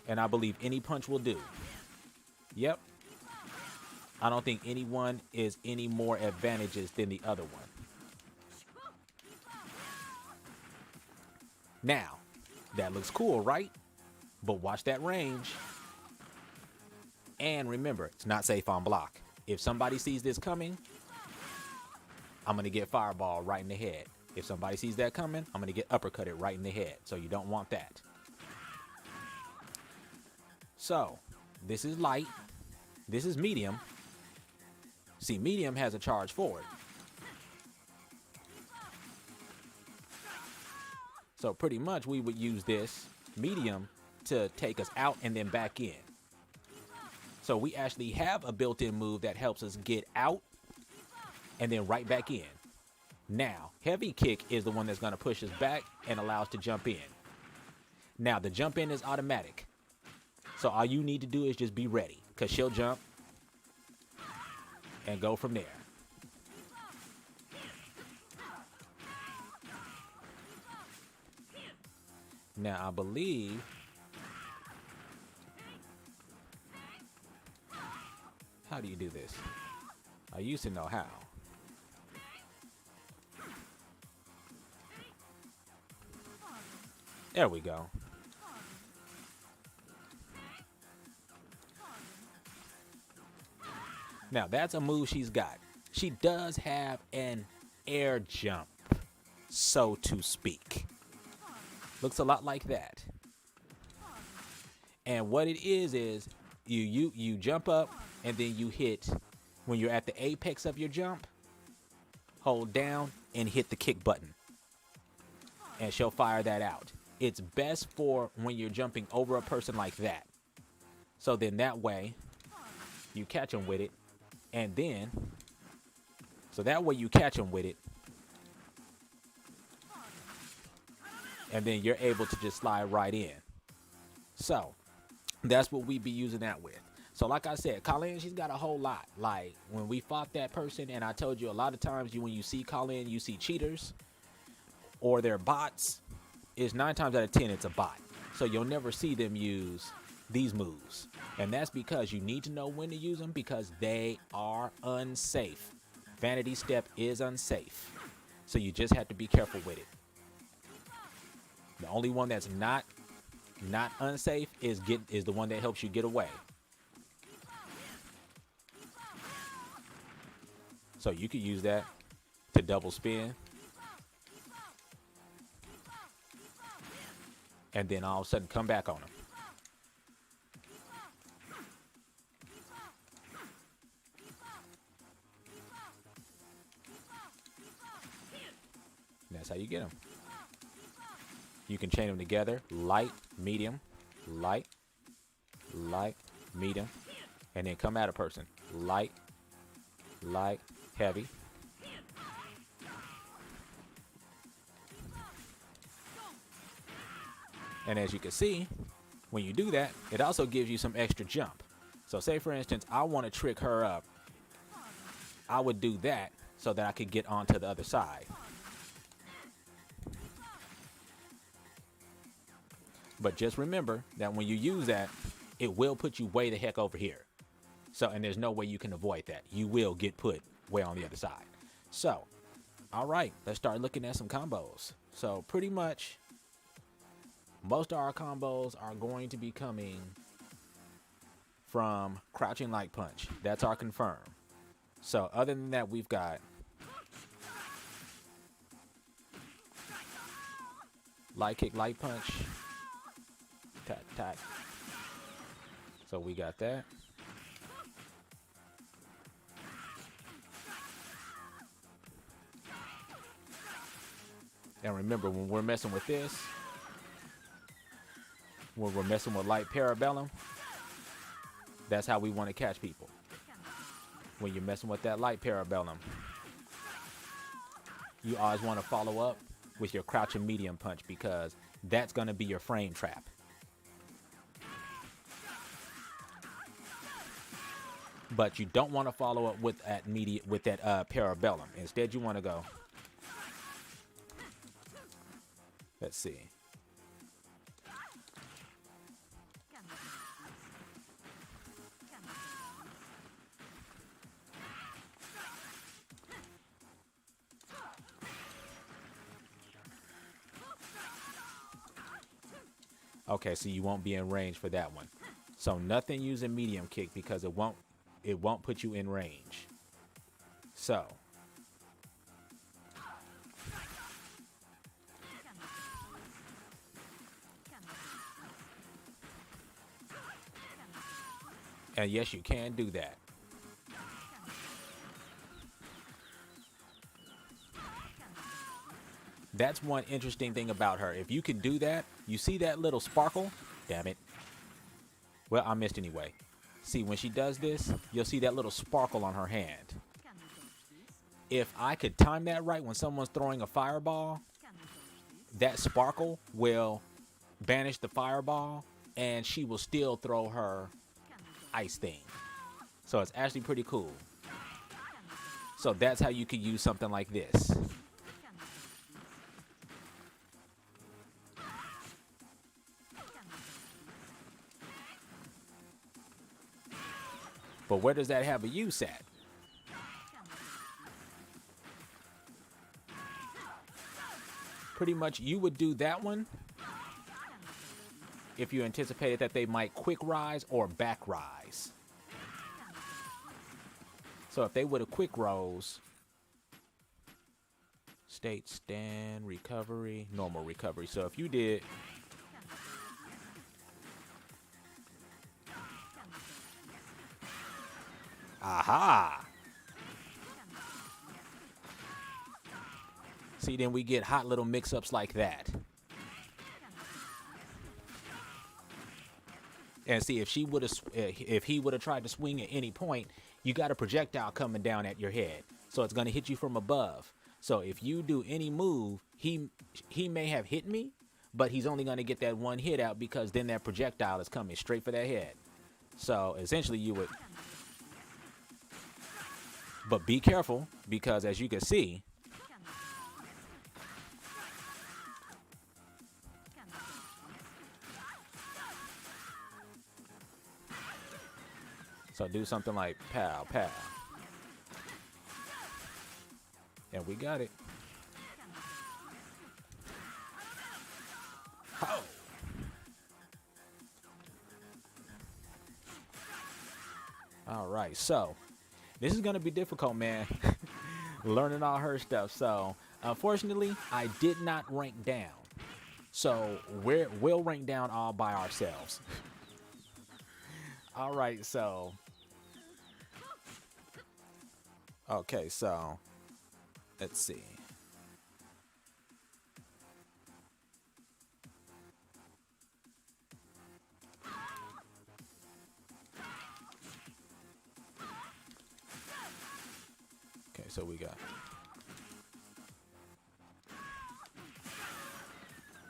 And I believe any punch will do. Yep. I don't think anyone is any more advantageous than the other one. Now, that looks cool, right? But watch that range. And remember, it's not safe on block. If somebody sees this coming, I'm going to get fireball right in the head. If somebody sees that coming, I'm going to get uppercutted right in the head. So you don't want that. So, this is light. This is medium. See, medium has a charge forward. So pretty much we would use this medium to take us out and then back in. So we actually have a built-in move that helps us get out and then right back in. Now, heavy kick is the one that's going to push us back and allow us to jump in. Now, the jump in is automatic. So all you need to do is just be ready, because she'll jump and go from there. Now, I believe how do you do this? I used to know how. There we go. Now, that's a move she's got. She does have an air jump, so to speak. Looks a lot like that. And what it is you jump up and then you hit, when you're at the apex of your jump, hold down and hit the kick button. And she'll fire that out. It's best for when you're jumping over a person like that. So then that way you catch them with it. And then, so that way you catch them with it. And then you're able to just slide right in. So that's what we'd be using that with. So like I said, Kolin, she's got a whole lot. Like when we fought that person, and I told you a lot of times when you see Kolin, you see cheaters or they're bots. It's 9 times out of 10, it's a bot. So you'll never see them use these moves. And that's because you need to know when to use them, because they are unsafe. Vanity step is unsafe. So you just have to be careful with it. The only one that's not unsafe is the one that helps you get away. So you could use that to double spin. And then all of a sudden come back on them. That's how you get them. You can chain them together, light, medium, light, light, medium, and then come at a person. Light, light, heavy. And as you can see, when you do that, it also gives you some extra jump. So say, for instance, I want to trick her up. I would do that so that I could get onto the other side. But just remember that when you use that, it will put you way the heck over here. So, and there's no way you can avoid that. You will get put way on the other side. So, all right, let's start looking at some combos. So pretty much, most of our combos are going to be coming from crouching light punch. That's our confirm. So other than that, we've got light kick, light punch, tat, tat. So we got that. And remember, when we're messing with this, when we're messing with light parabellum, that's how we want to catch people. When you're messing with that light parabellum, you always want to follow up with your crouching medium punch, because that's going to be your frame trap. But you don't want to follow up with that parabellum. Instead, you want to go. Let's see. Okay, so you won't be in range for that one. So nothing using medium kick because it won't put you in range. So and yes, you can do that. That's one interesting thing about her. If you can do that, you see that little sparkle? Damn it. Well, I missed anyway. See, when she does this, you'll see that little sparkle on her hand. If I could time that right when someone's throwing a fireball, that sparkle will banish the fireball and she will still throw her ice thing. So it's actually pretty cool. So that's how you could use something like this. But where does that have a use at? Pretty much you would do that one if you anticipated that they might quick rise or back rise. So if they would have quick rose, state, stand, recovery, normal recovery. So if you did, aha. See, then we get hot little mix-ups like that. And see, if he would have tried to swing at any point, you got a projectile coming down at your head. So it's going to hit you from above. So if you do any move, he may have hit me, but he's only going to get that one hit out because then that projectile is coming straight for that head. So essentially you would, but be careful because as you can see, so do something like pow, pow. And we got it. Oh. All right, so this is going to be difficult, man. Learning all her stuff. So unfortunately, I did not rank down. So we'll rank down all by ourselves. All right, so. Okay, so let's see. Okay, so we got.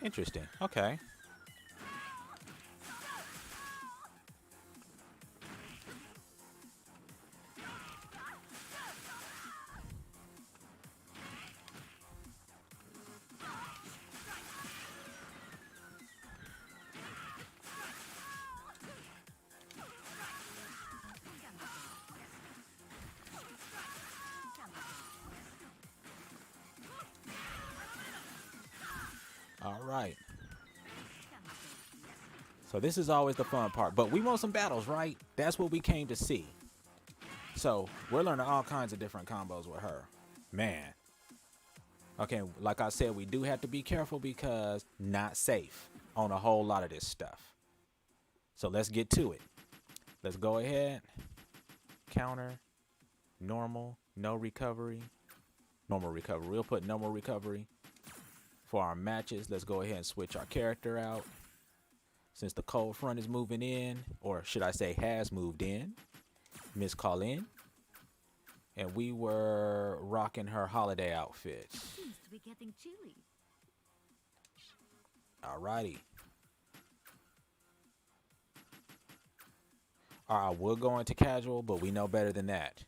Interesting. Okay. All right. So this is always the fun part. But we want some battles, right? That's what we came to see. So we're learning all kinds of different combos with her. Man. Okay, like I said, we do have to be careful because not safe on a whole lot of this stuff. So let's get to it. Let's go ahead. Counter. Normal. No recovery. Normal recovery. We'll put normal recovery. For our matches, let's go ahead and switch our character out. Since the cold front is moving in, or should I say has moved in, Miss Kolin. And we were rocking her holiday outfit. Seems to be getting chilly. Alrighty. Alright, I will go into casual, but we know better than that.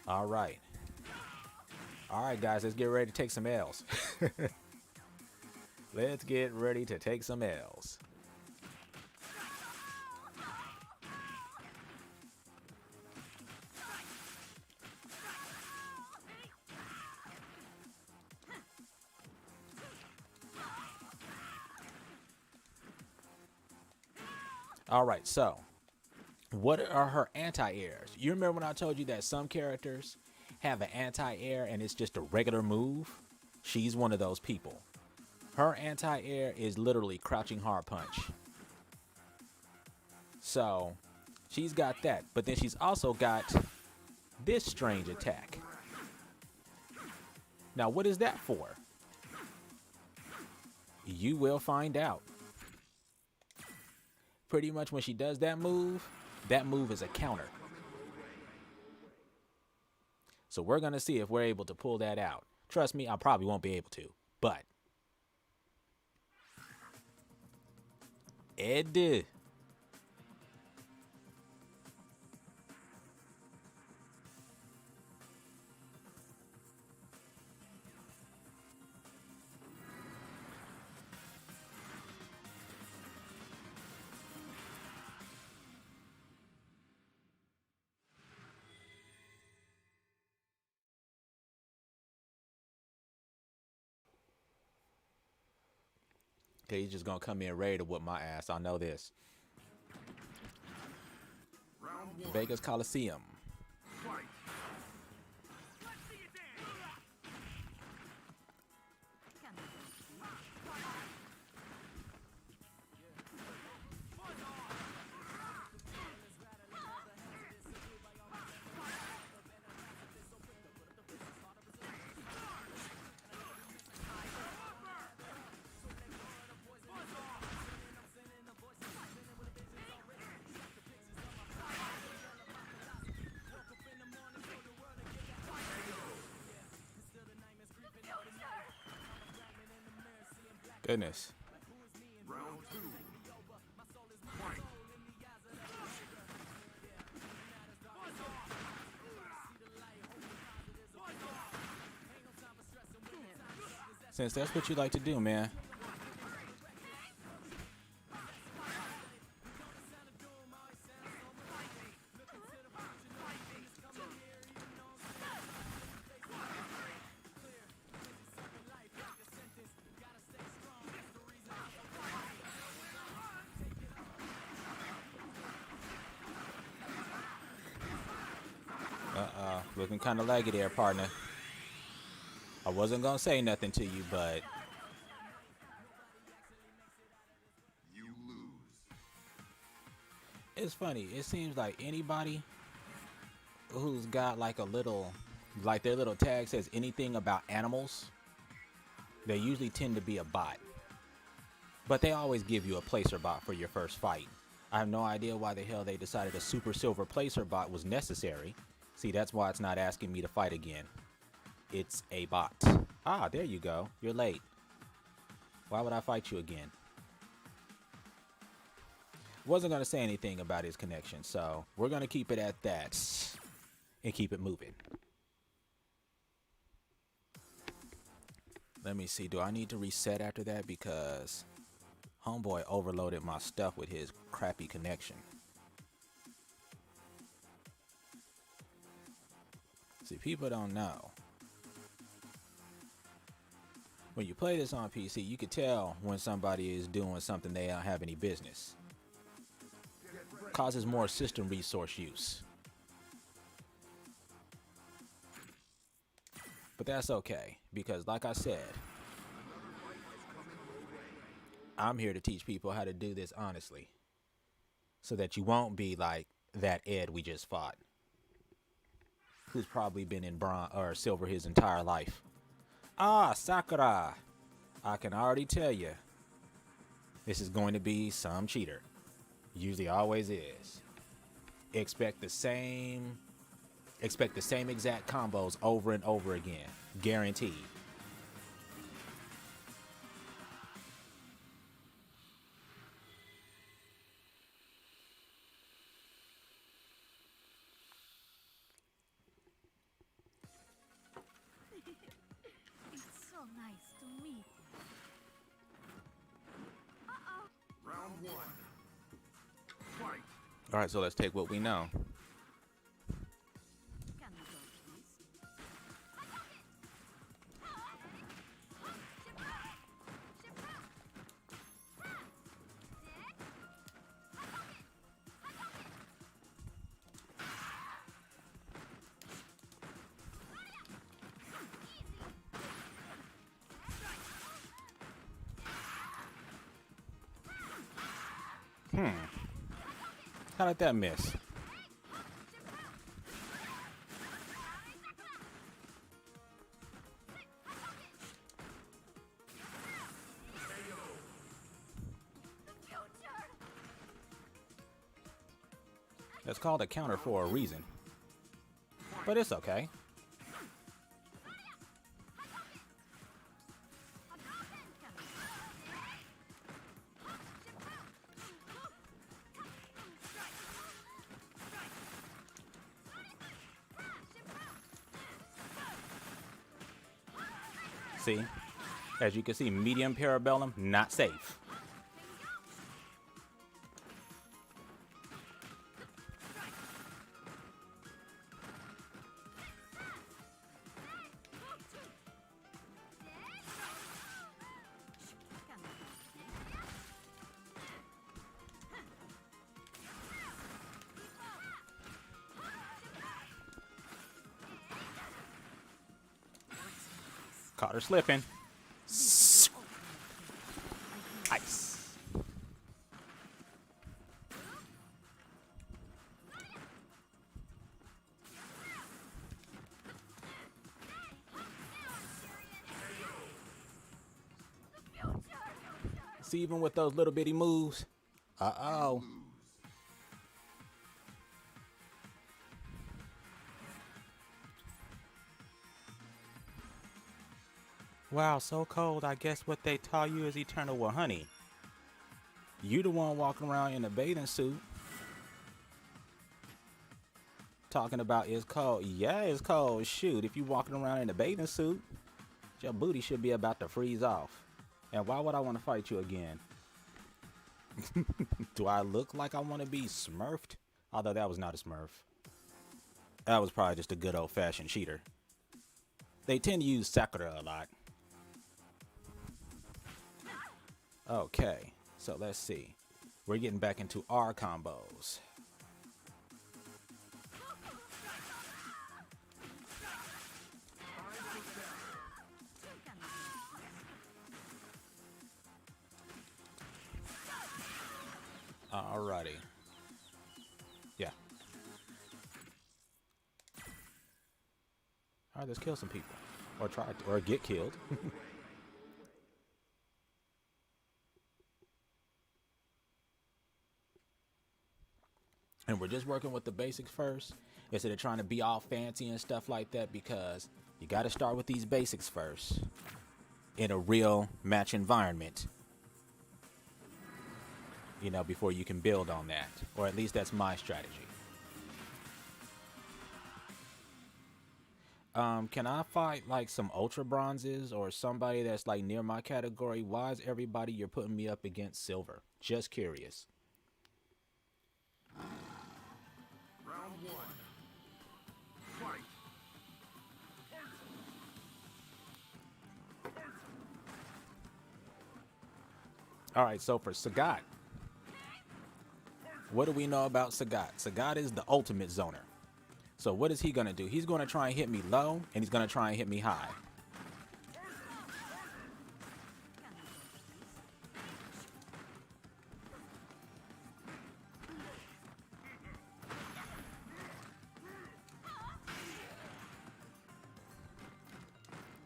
Alright. Alright, guys, let's get ready to take some L's. Let's get ready to take some L's. All right, so what are her anti-airs? You remember when I told you that some characters have an anti-air and it's just a regular move? She's one of those people. Her anti-air is literally crouching hard punch. So she's got that, but then she's also got this strange attack. Now, what is that for? You will find out. Pretty much when she does that move is a counter. So we're going to see if we're able to pull that out. Trust me, I probably won't be able to, but Ed. Okay, he's just going to come in ready to whip my ass. I know this. Vegas Coliseum. Goodness. Since that's what you like to do, man. Looking kind of laggy there, partner. I wasn't going to say nothing to you, but You lose. it's funny. It seems like anybody who's got like a little, like their little tag says anything about animals, they usually tend to be a bot. But they always give you a placer bot for your first fight. I have no idea why the hell they decided a super silver placer bot was necessary. See, that's why it's not asking me to fight again. It's a bot. Ah, there you go. You're late. Why would I fight you again? Wasn't going to say anything about his connection, so we're going to keep it at that and keep it moving. Let me see. Do I need to reset after that? Because homeboy overloaded my stuff with his crappy connection. See, people don't know. When you play this on PC, you can tell when somebody is doing something they don't have any business. Causes more system resource use. But that's okay, because like I said, I'm here to teach people how to do this honestly, so that you won't be like that Ed we just fought, who's probably been in bronze or silver his entire life. Ah, Sakura! I can already tell you, this is going to be some cheater. Usually always is. Expect the same exact combos over and over again. Guaranteed. It's so nice to meet you. Round one. Fight. All right, so let's take what we know. Can we go, please? How did that miss? It's called a counter for a reason. But it's okay. See? As you can see, medium parabellum, not safe. Caught her slipping. Ice. See, even with those little bitty moves. Uh-oh. Wow, so cold. I guess what they taught you is eternal. Well, honey, you the one walking around in a bathing suit talking about it's cold. Yeah, it's cold. Shoot, if you walking around in a bathing suit, your booty should be about to freeze off. And why would I want to fight you again? Do I look like I want to be smurfed? Although that was not a smurf. That was probably just a good old-fashioned cheater. They tend to use Sakura a lot. Okay, so let's see. We're getting back into our combos. Alrighty. Yeah. Alright, let's kill some people. Or try to, or get killed. And we're just working with the basics first, instead of trying to be all fancy and stuff like that, because you got to start with these basics first in a real match environment, you know, before you can build on that. Or at least that's my strategy. Can I fight like some ultra bronzes or somebody that's like near my category? Why is everybody you're putting me up against silver? Just curious. Round one. Fight. All right, so for Sagat, what do we know about Sagat? Sagat is the ultimate zoner. So what is he going to do? He's going to try and hit me low, and he's going to try and hit me high.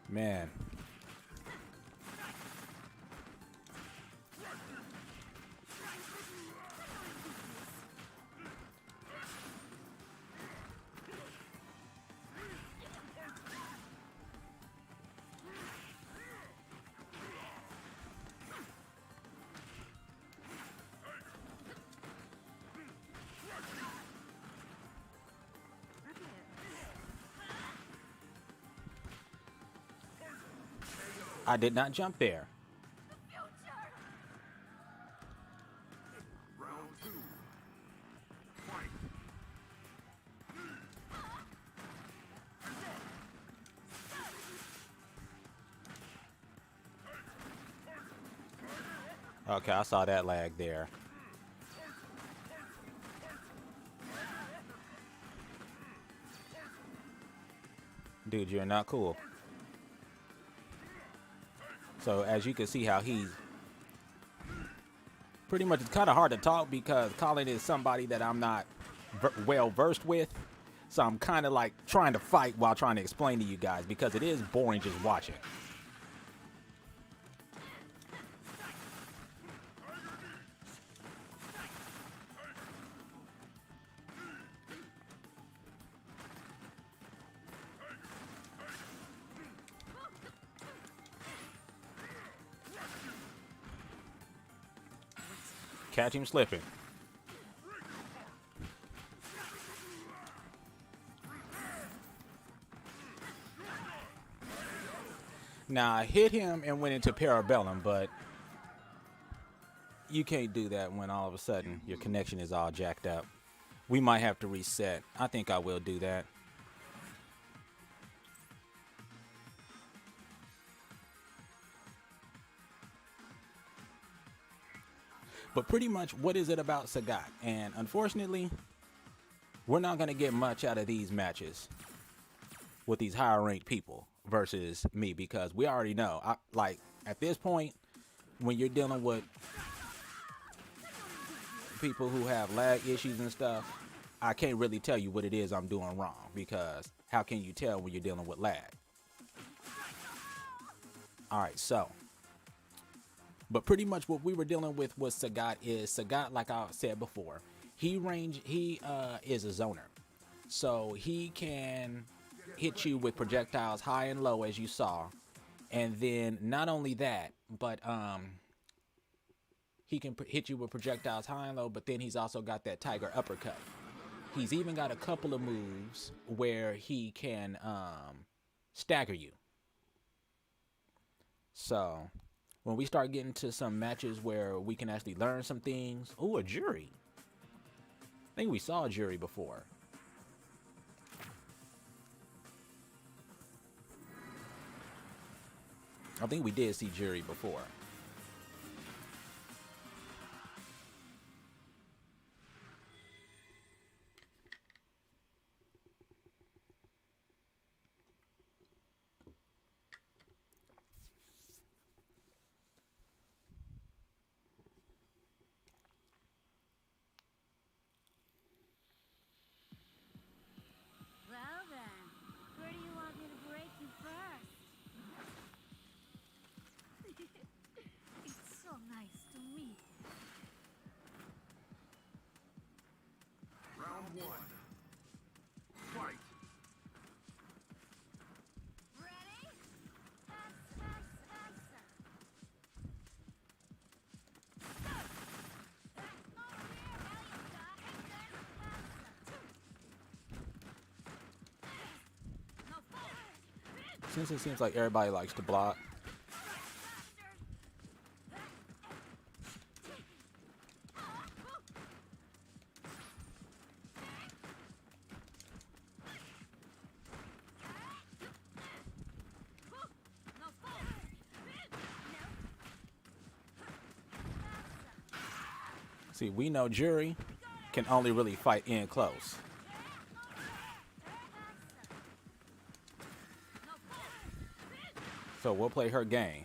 Man. I did not jump there. Round two. Fight. Okay, I saw that lag there. Dude, you're not cool. So as you can see how he's Pretty much, it's kind of hard to talk because Colin is somebody that I'm not well versed with. So I'm kind of like trying to fight while trying to explain to you guys because it is boring just watching. Catch him slipping. Now, I hit him and went into Parabellum, but you can't do that when all of a sudden your connection is all jacked up. We might have to reset. I think I will do that. But pretty much, what is it about Sagat? And unfortunately, we're not going to get much out of these matches with these higher ranked people versus me because we already know. Like, at this point, when you're dealing with people who have lag issues and stuff, I can't really tell you what it is I'm doing wrong because how can you tell when you're dealing with lag? All right, so. But pretty much what we were dealing with Sagat is Sagat, like I said before, he is a zoner. So he can hit you with projectiles high and low, as you saw. And then not only that, but he can hit you with projectiles high and low, but then he's also got that tiger uppercut. He's even got a couple of moves where he can stagger you. So when we start getting to some matches where we can actually learn some things. Ooh, a jury. I think we saw a jury before. I think we did see jury before. Well then, where do you want me to break you first? It's so nice to meet you. Round one. Fight. Ready? Since it seems like everybody likes to block. See, we know jury can only really fight in close. So we'll play her game.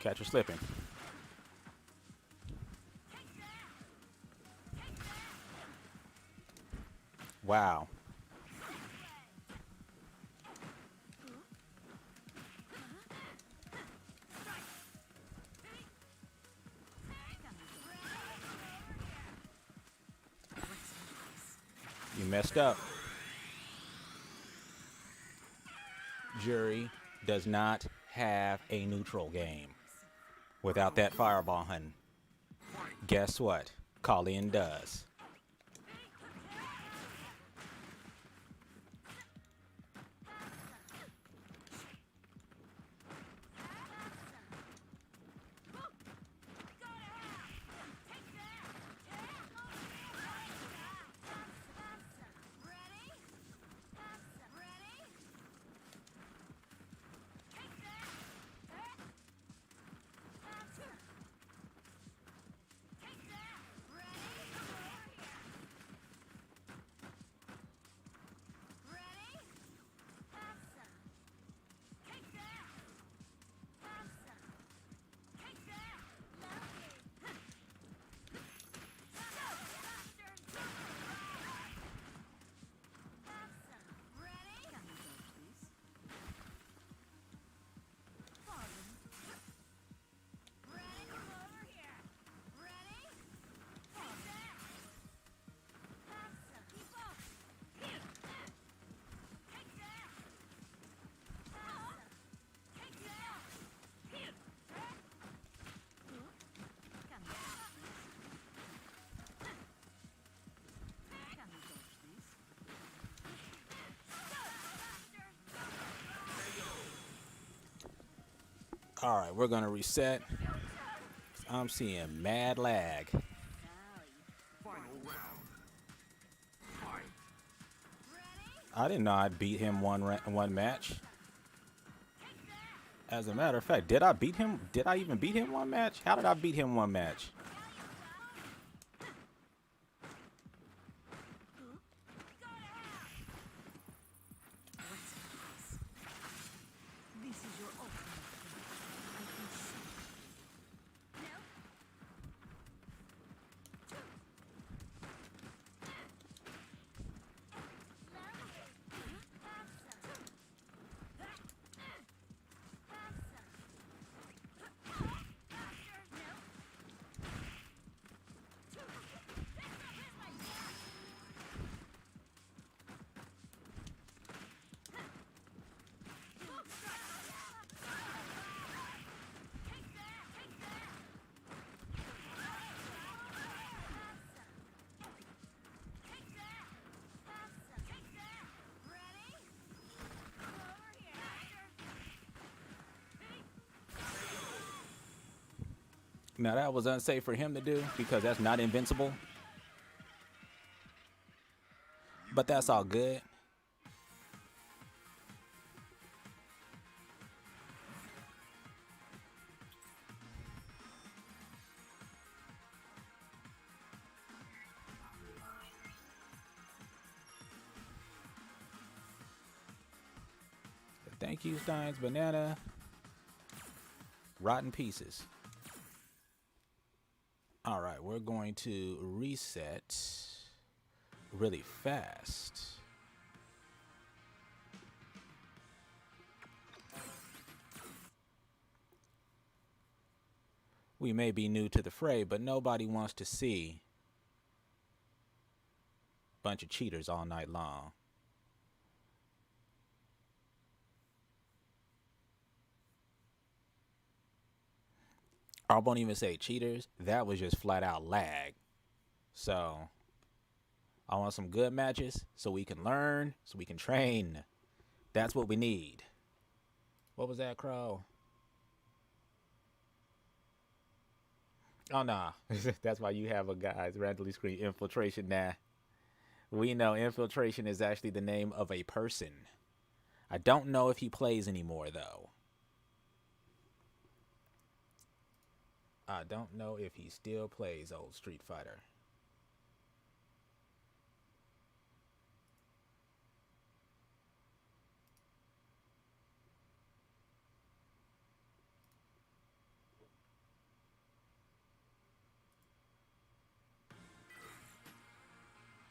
Catch her slipping. Wow. You messed up. Jury does not have a neutral game without that fireball hunting. Guess what? Kolin does. All right, we're gonna reset. I'm seeing mad lag. Final round. Fight. I didn't know I'd beat him one match. As a matter of fact, did I beat him? Did I even beat him one match? How did I beat him one match? This is your ultimate. I can see. No. Now that was unsafe for him to do because that's not invincible. But that's all good. Thank you, Stein's banana. Rotten pieces. All right, we're going to reset really fast. We may be new to the fray, but nobody wants to see a bunch of cheaters all night long. I won't even say cheaters. That was just flat out lag. So I want some good matches so we can learn, so we can train. That's what we need. What was that, Crow? Oh, nah. That's why you have a guy's randomly screen infiltration. Nah. We know infiltration is actually the name of a person. I don't know if he plays anymore, though. I don't know if he still plays old Street Fighter.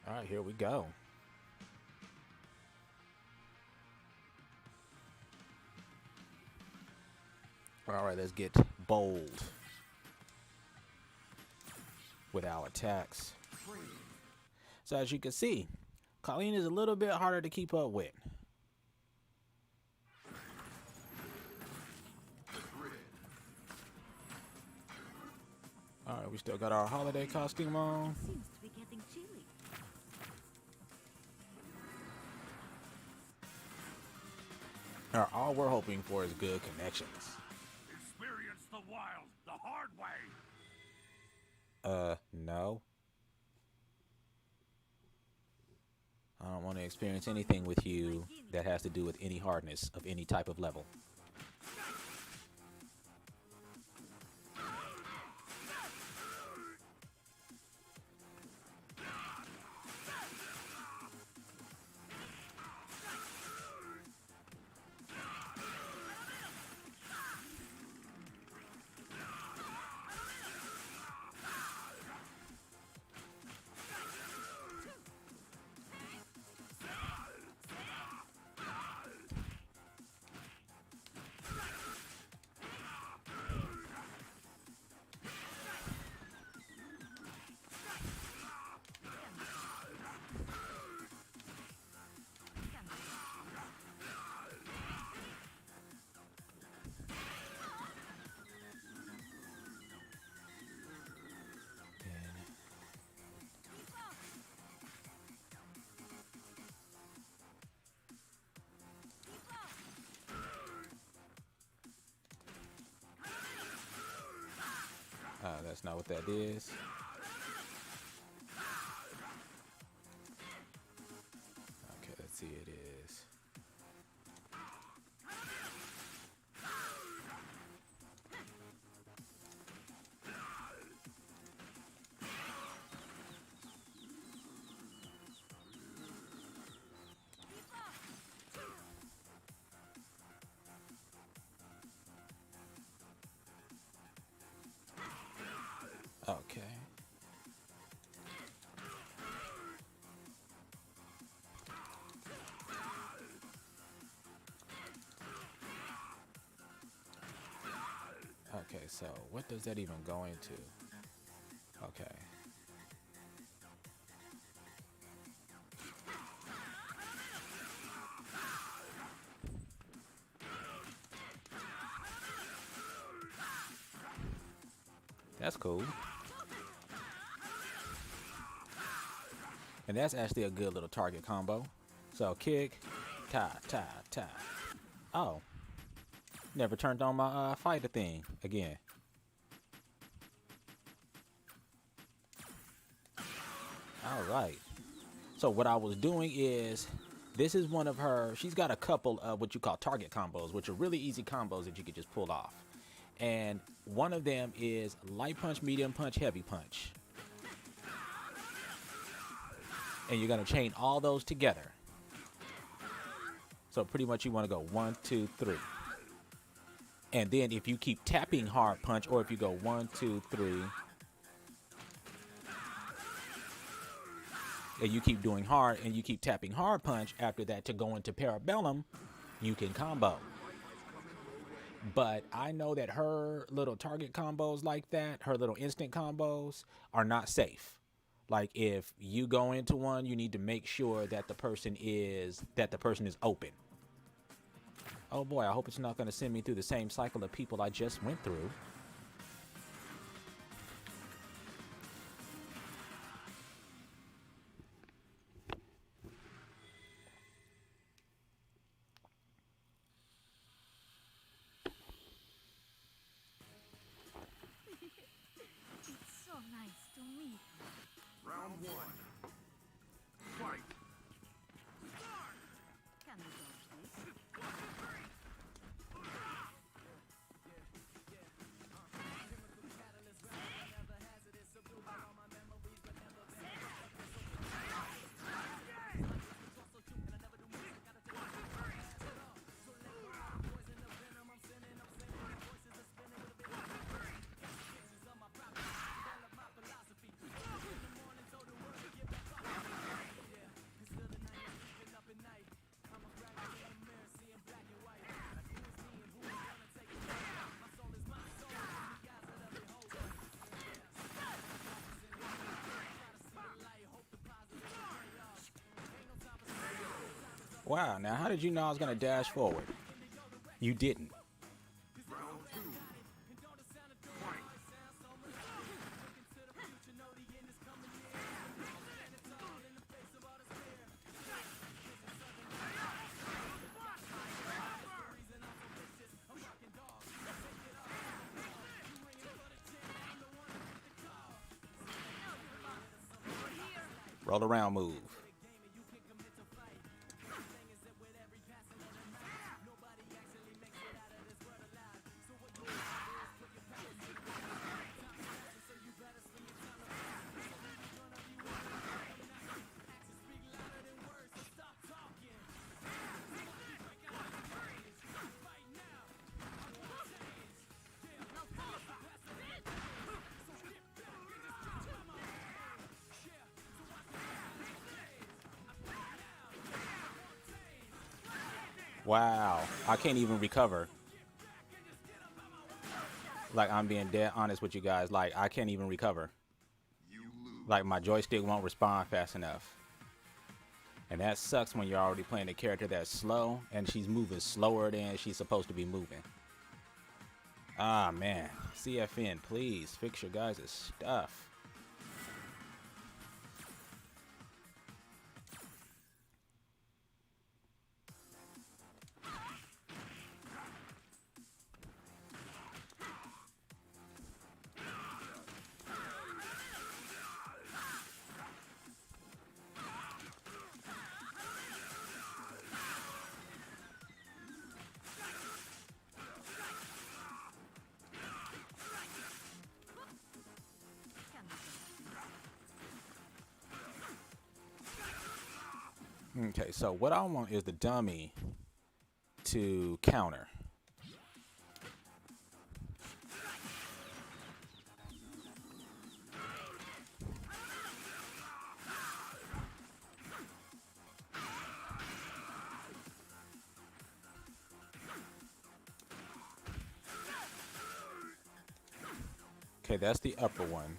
All right, here we go. All right, let's get bold with our attacks. So as you can see, Kolin is a little bit harder to keep up with. All right, we still got our holiday costume on. Seems to be getting chilly. All we're hoping for is good connections. Experience the wild the hard way. No. I don't want to experience anything with you that has to do with any hardness of any type of level. That's not what that is. Okay, let's see. It is. Okay. Okay, so what does that even go into? Okay. That's cool. And that's actually a good little target combo. So kick, ta, ta, ta. Oh. Never turned on my fighter thing again. All right. So what I was doing is, this is one of her, she's got a couple of what you call target combos, which are really easy combos that you could just pull off. And one of them is light punch, medium punch, heavy punch. And you're going to chain all those together. So pretty much you want to go 1, 2, 3. And then if you keep tapping hard punch, or if you go 1, 2, 3, and you keep doing hard and you keep tapping hard punch after that to go into parabellum, you can combo. But I know that her little target combos like that, her little instant combos, are not safe. Like if you go into one, you need to make sure that the person is open. Oh boy, I hope it's not going to send me through the same cycle of people I just went through. It's so nice to meet you. Round one. Fight. Can we dodge this? Wow, now how did you know I was going to dash forward? You didn't. Round two. Fight. Roll around move. Wow, I can't even recover. Like, I'm being dead honest with you guys. Like, I can't even recover. Like, my joystick won't respond fast enough. And that sucks when you're already playing a character that's slow and she's moving slower than she's supposed to be moving. Ah, man. CFN, please fix your guys' stuff. Okay, so what I want is the dummy to counter. Okay, that's the upper one.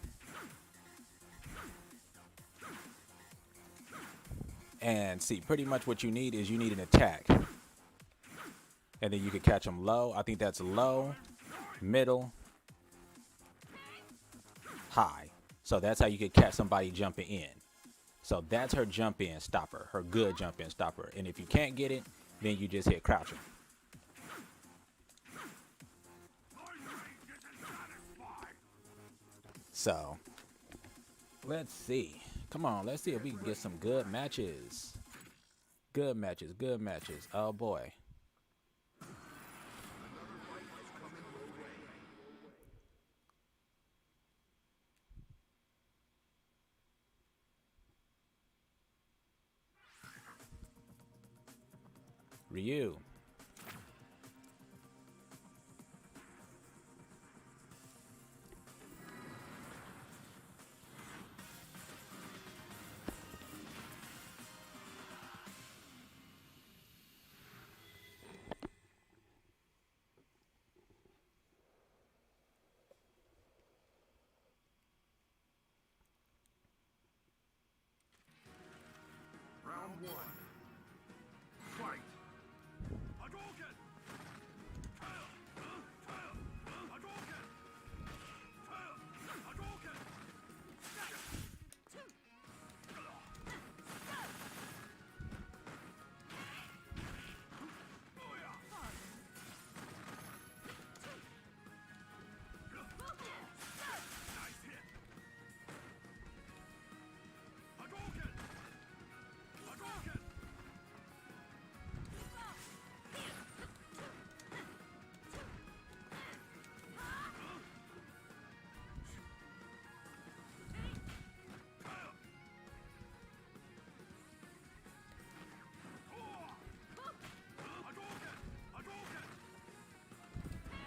And see, pretty much what you need is you need an attack. And then you can catch them low. I think that's low, middle, high. So that's how you could catch somebody jumping in. So that's her jump in stopper, her good jump in stopper. And if you can't get it, then you just hit crouching. So let's see. Come on, let's see if we can get some good matches. Good matches, good matches. Oh boy. Ryu. Round one. Fight. Hadouken! Hadouken! Hadouken! Nice hit. Hadouken! Hadouken! Hadouken! Hadouken!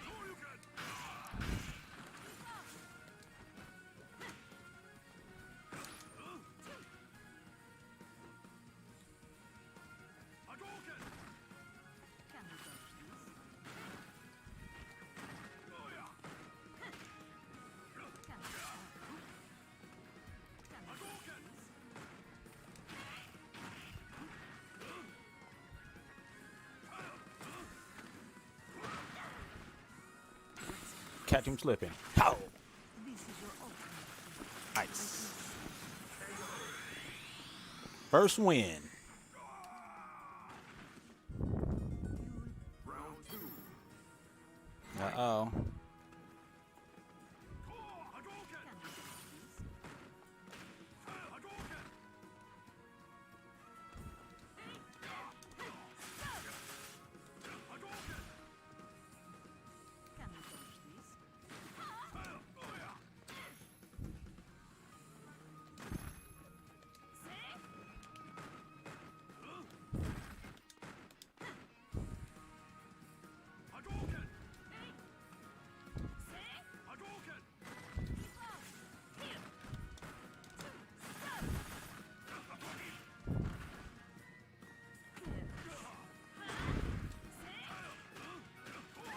Shoryuken! Hadouken! Can we dodge these? Booyah! Can we Can we Hadouken! Catch him slipping. How? This is your ultimate. Nice. First win. Round two. Uh-oh. Hadouken! Can we dodge these? Hadouken! Hadouken! Can we dodge these? Booyah! Hadouken! Hadouken!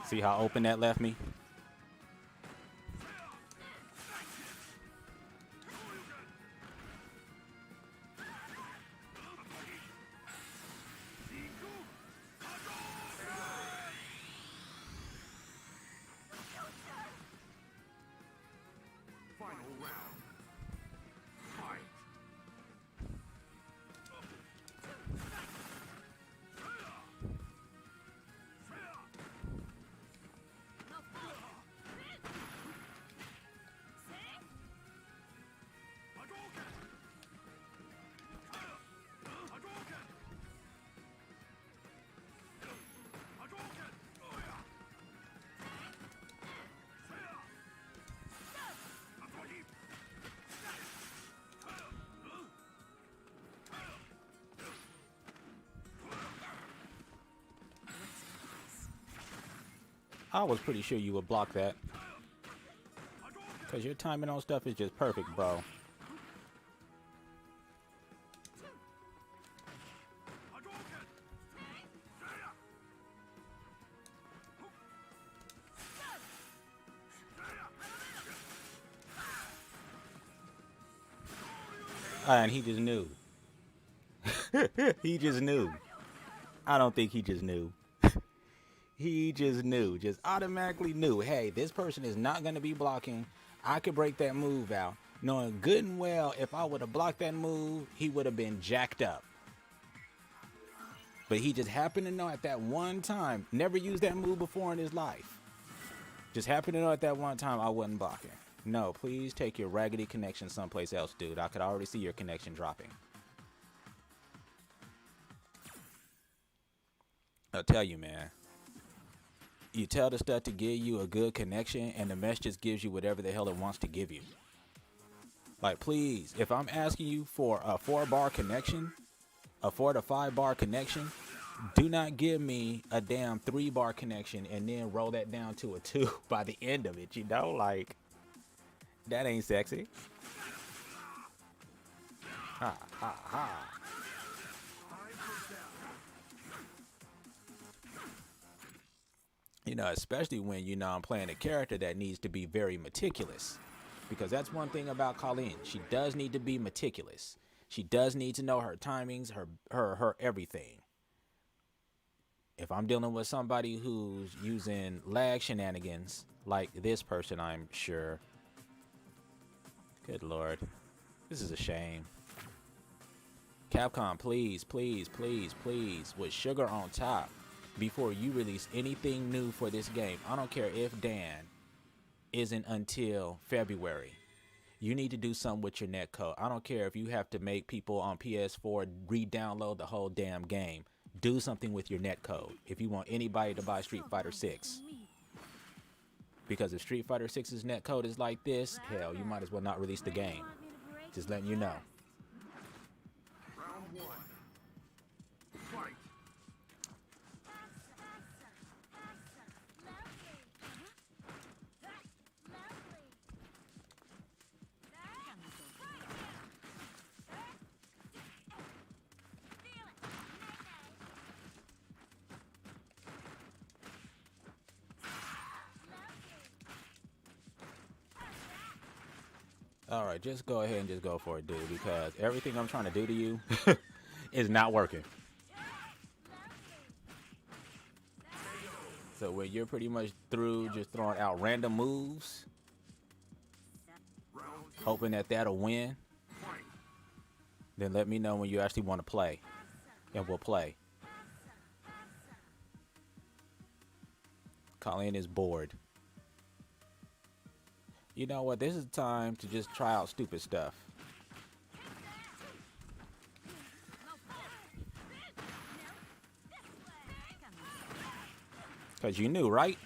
See how open that left me? Final round. Fight. I was pretty sure you would block that. Because your timing on stuff is just perfect, bro. And he just knew. He just knew. I don't think he just knew. He just knew. Just automatically knew. Hey, this person is not going to be blocking. I could break that move out. Knowing good and well, if I would have blocked that move, he would have been jacked up. But he just happened to know at that one time. Never used that move before in his life. Just happened to know at that one time I wasn't blocking. No, please take your raggedy connection someplace else, dude. I could already see your connection dropping. I'll tell you, man. You tell the stuff to give you a good connection, and the mesh just gives you whatever the hell it wants to give you. Like, please, if I'm asking you for a 4-bar connection, a 4 to 5 bar connection, do not give me a damn 3-bar connection and then roll that down to a 2 by the end of it. You know, like, that ain't sexy. Ha, ha, ha. You know, especially when, you know, I'm playing a character that needs to be very meticulous. Because that's one thing about Kolin. She does need to be meticulous. She does need to know her timings, her everything. If I'm dealing with somebody who's using lag shenanigans, like this person, I'm sure. Good Lord. This is a shame. Capcom, please, please, please, please, with sugar on top, before you release anything new for this game. I don't care if Dan isn't until February. You need to do something with your netcode. I don't care if you have to make people on PS4 re-download the whole damn game. Do something with your netcode if you want anybody to buy Street Fighter 6. Because if Street Fighter 6's netcode is like this, hell, you might as well not release the game. Just letting you know. Round 1. Fight. All right, just go ahead and just go for it, dude, because everything I'm trying to do to you is not working. So when you're pretty much through just throwing out random moves, hoping that that'll win, then let me know when you actually want to play, and we'll play. Kolin is bored. You know what? This is time to just try out stupid stuff. Because you knew, right?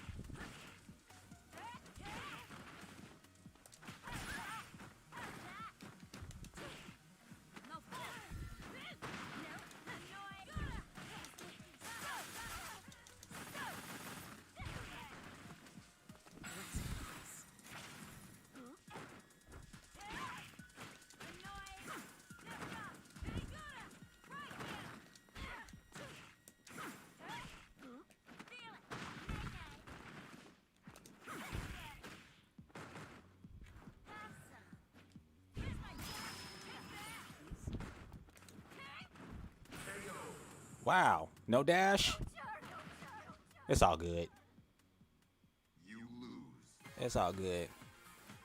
Wow, no dash? It's all good. You lose. It's all good.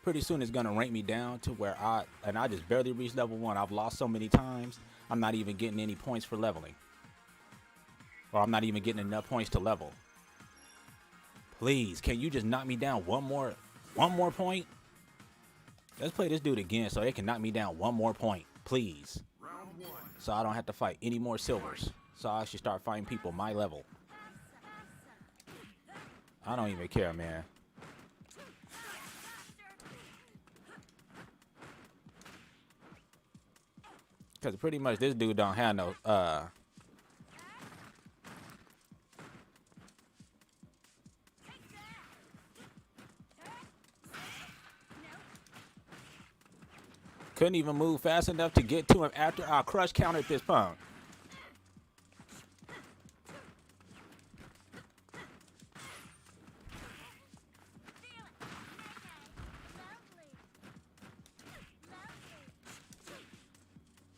Pretty soon it's gonna rank me down to where I just barely reached level 1. I've lost so many times, I'm not even getting any points for leveling. Or I'm not even getting enough points to level. Please, can you just knock me down one more point? Let's play this dude again so they can knock me down one more point, please. Round 1. So I don't have to fight any more silvers. So I should start fighting people my level. I don't even care, man. Because pretty much this dude don't have no, Couldn't even move fast enough to get to him after our crush countered this punk.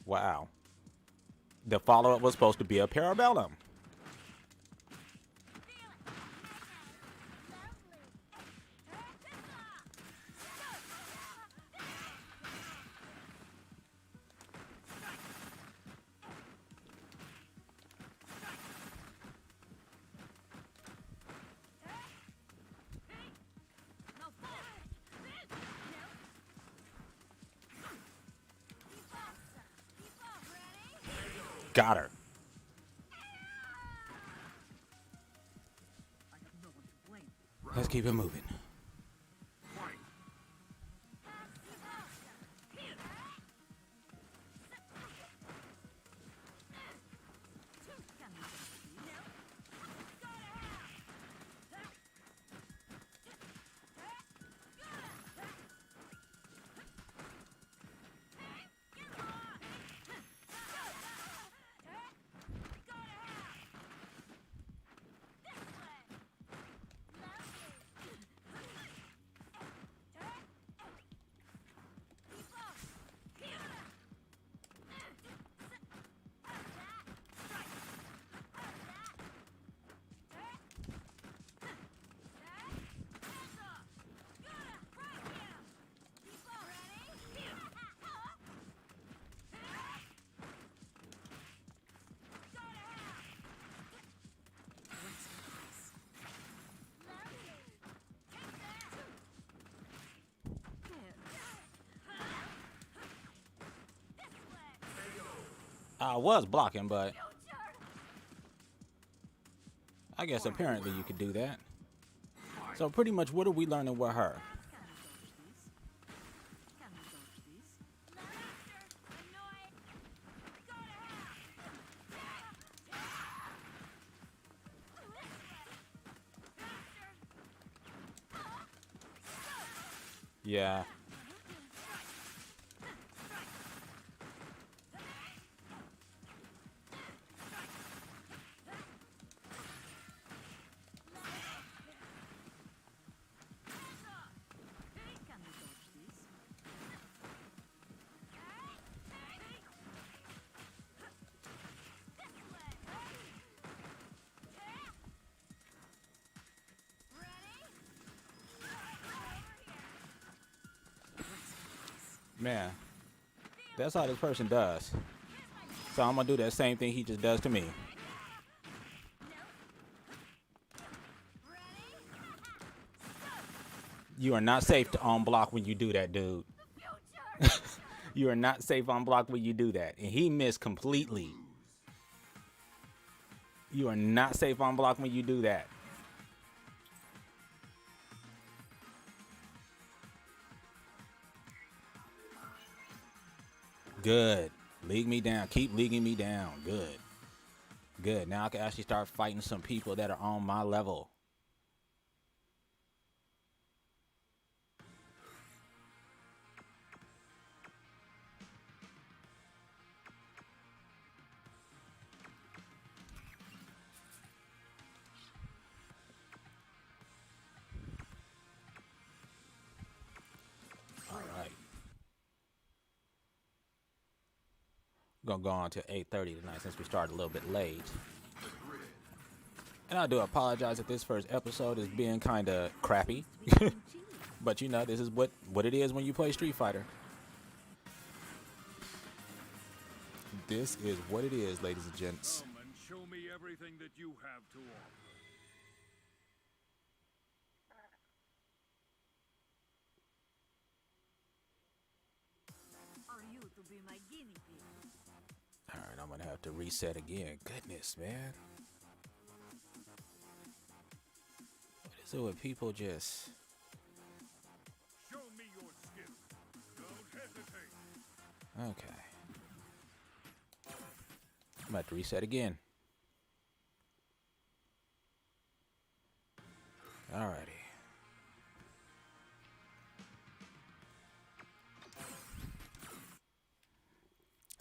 Wow. The follow-up was supposed to be a parabellum. Got her. Let's keep it moving. I was blocking, but I guess apparently you could do that. So pretty much, what are we learning with her? Yeah. Man, that's how this person does. So I'm gonna do that same thing he just does to me. You are not safe to on block when you do that, dude. You are not safe on block when you do that. And he missed completely. You are not safe on block when you do that. Good. League me down. Keep leaguing me down. Good. Good. Now I can actually start fighting some people that are on my level. All right. Gonna go on to 8:30 tonight since we started a little bit late. And I do apologize if this first episode is being kind of crappy. But you know, this is what it is when you play Street Fighter. This is what it is, ladies and gents. Come and show me everything that you have to offer. Are you to be my guinea pig? All right, I'm gonna have to reset again. Goodness, man. What is it with people just? Show me your skill. Don't hesitate. Okay. I'm gonna have to reset again. Alrighty.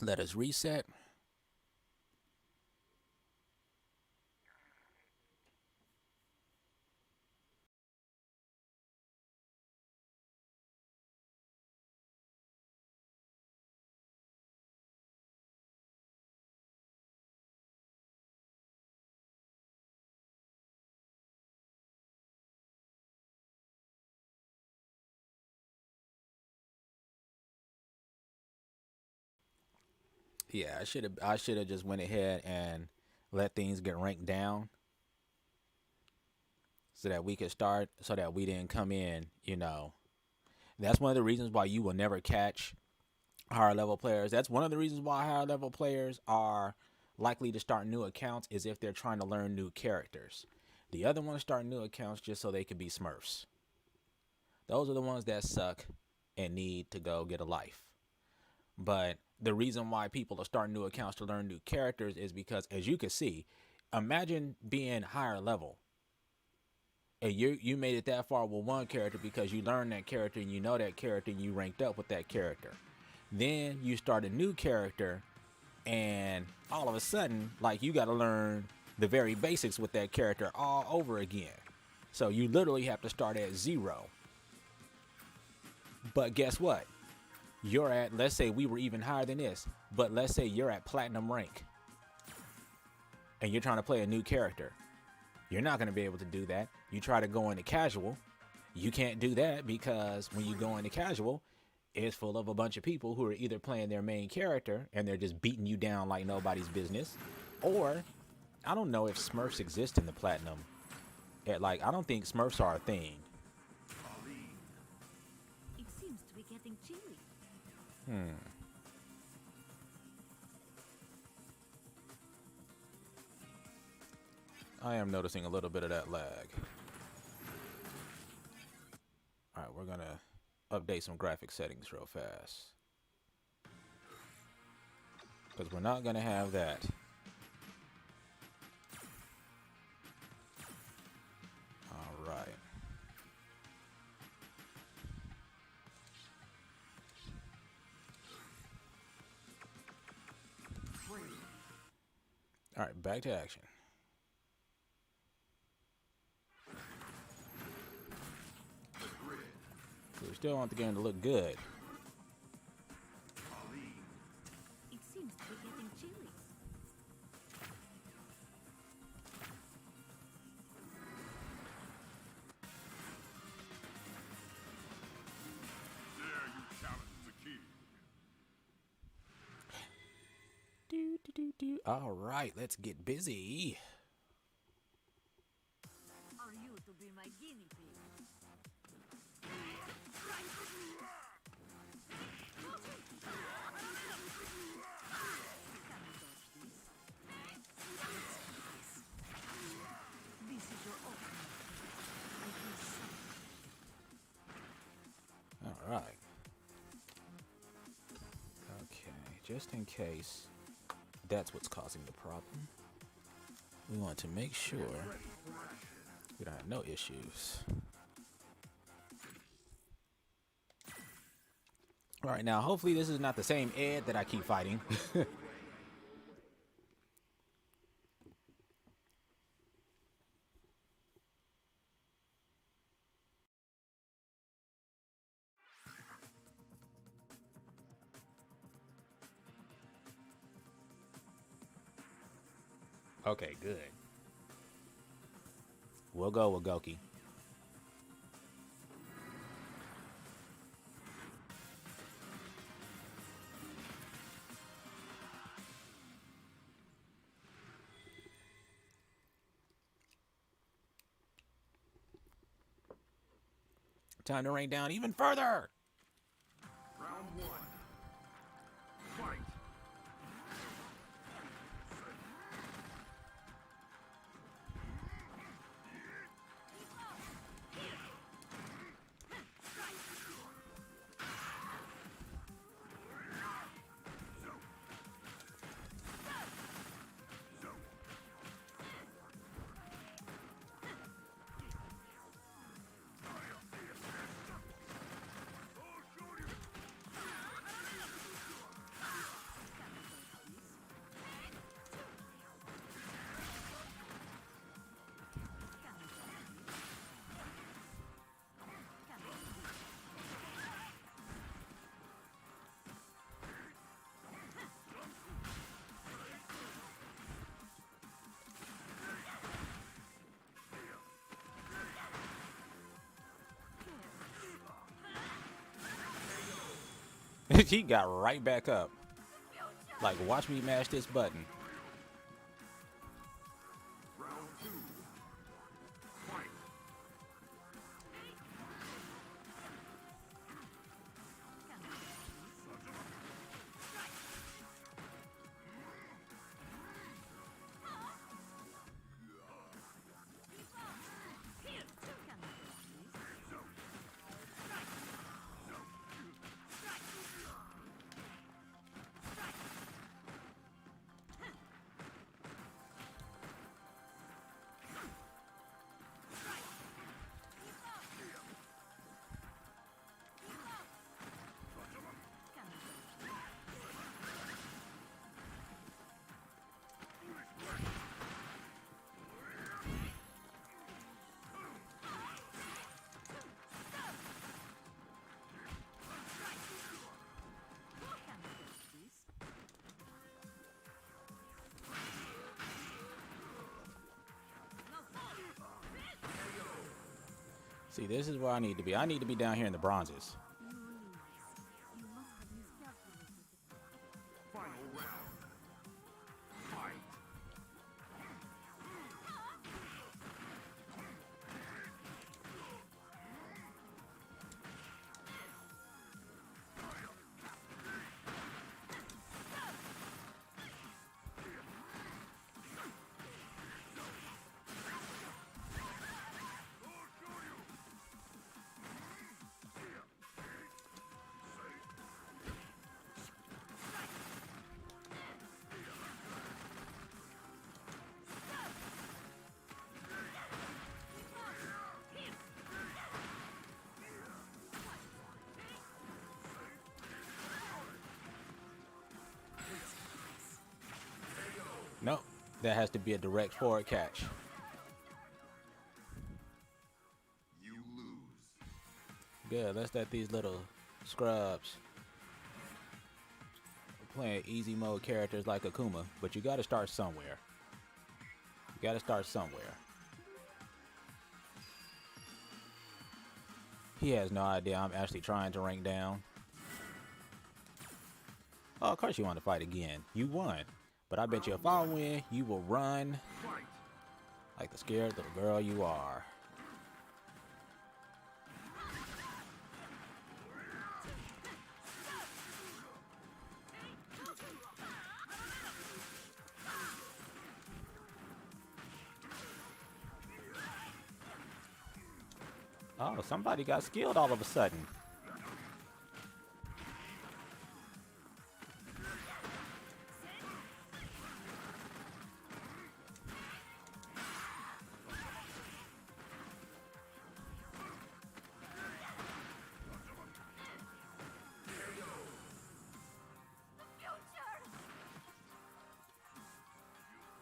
Let us reset. Yeah, I should have just went ahead and let things get ranked down so that we could start, so that we didn't come in, That's one of the reasons why you will never catch higher level players. That's one of the reasons why higher level players are likely to start new accounts, is if they're trying to learn new characters. The other ones start new accounts just so they could be Smurfs. Those are the ones that suck and need to go get a life. But the reason why people are starting new accounts to learn new characters is because, as you can see, imagine being higher level. And you made it that far with one character because you learned that character and you know that character and you ranked up with that character. Then you start a new character and all of a sudden, like, you got to learn the very basics with that character all over again. So you literally have to start at 0. But guess what? You're at, let's say we were even higher than this, but let's say you're at platinum rank and you're trying to play a new character. You're not going to be able to do that. You try to go into casual. You can't do that because when you go into casual, it's full of a bunch of people who are either playing their main character and they're just beating you down like nobody's business. Or, I don't know if Smurfs exist in the platinum. I don't think Smurfs are a thing. It seems to be getting chilly. I am noticing a little bit of that lag. Alright, we're going to update some graphic settings real fast. Because we're not going to have that. Alright. Alright, back to action. So we still want the game to look good. It seems to be getting chilly. Dare you challenge the king? Alright, let's get busy. Are you to be my guinea pig? This is your opening. I can see. Alright. Okay, just in case that's what's causing the problem, we want to make sure we don't have no issues. Alright, now hopefully this is not the same Ed that I keep fighting. Okay, good. We'll go with Goki. Time to rank down even further. Round 1. Fight! He got right back up. Like, watch me mash this button. Round two. Fight. See, this is where I need to be. I need to be down here in the bronzes. You must have miscalculated. Final round. Fight. Nope. That has to be a direct forward catch. You lose. Good. Let's let these little scrubs playing easy mode characters like Akuma, but you got to start somewhere. You got to start somewhere. He has no idea I'm actually trying to rank down. Oh, of course you want to fight again. You won. But I bet you if I win, you will run Fight. like the scared little girl you are. Oh, somebody got skilled all of a sudden.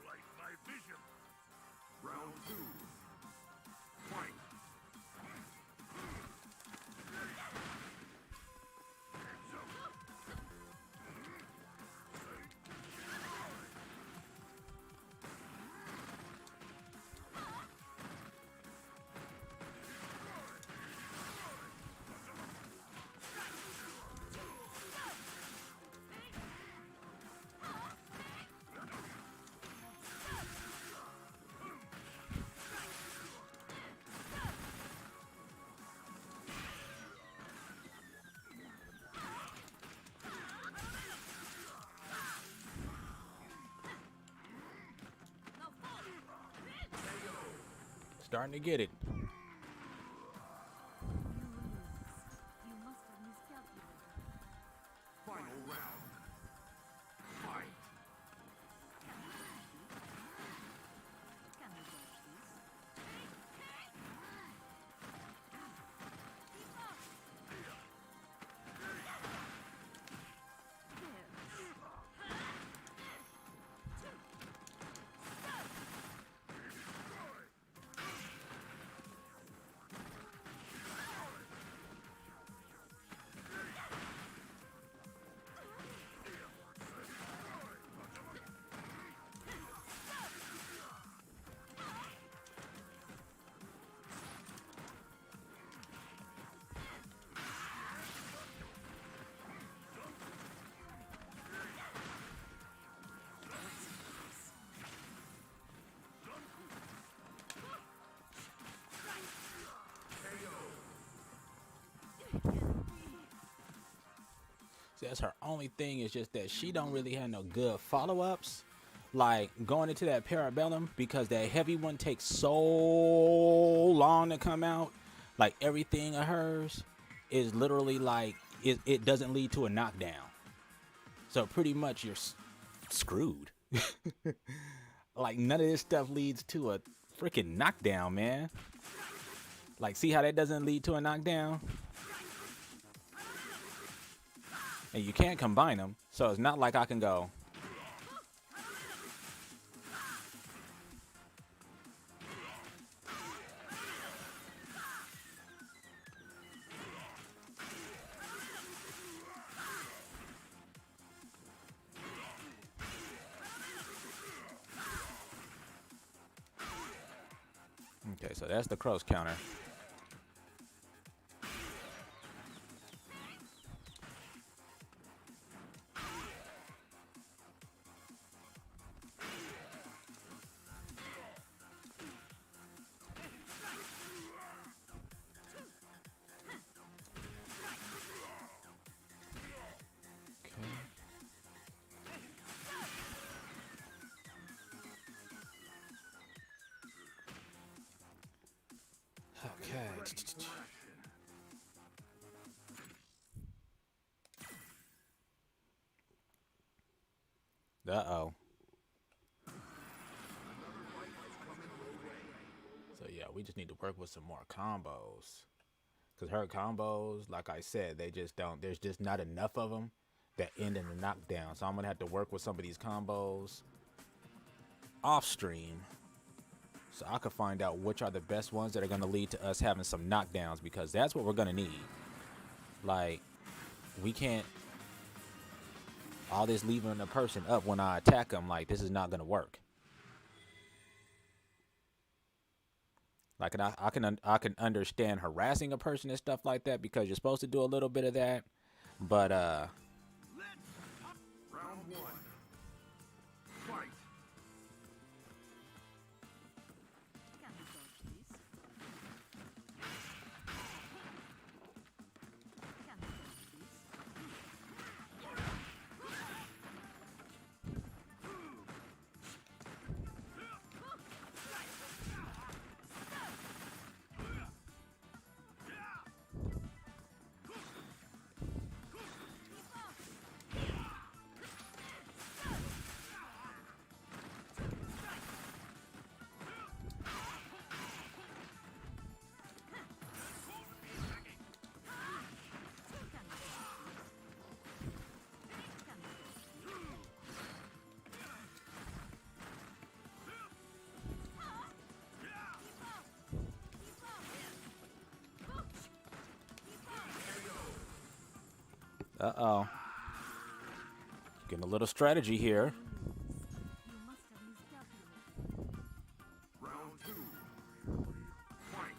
Light my vision. Round two. Fight. Starting to get it. You lose. You must have miscalculated. Final round. Fight. Can we dodge this? guess her only thing is just that she don't really have no good follow-ups. Like going into that Parabellum, because that heavy one takes so long to come out. Like everything of hers is literally like it doesn't lead to a knockdown. So pretty much you're screwed. Like none of this stuff leads to a freaking knockdown, man. Like see how that doesn't lead to a knockdown? And you can't combine them, so it's not like I can go. Okay, so that's the cross counter. Okay. Uh-oh. So yeah, we just need to work with some more combos. Because her combos, like I said, they just don't, there's just not enough of them that end in a knockdown. So I'm going to have to work with some of these combos off stream, so I could find out which are the best ones that are going to lead to us having some knockdowns, because that's what we're going to need. Like, we can't all this leaving a person up when I attack them. Like, this is not going to work. Like, and I can understand harassing a person and stuff like that, because you're supposed to do a little bit of that. But Round one. Fight. Can we go, please? Can we go, uh-oh. Getting a little strategy here. You must have miscalculated. Round two. Fight.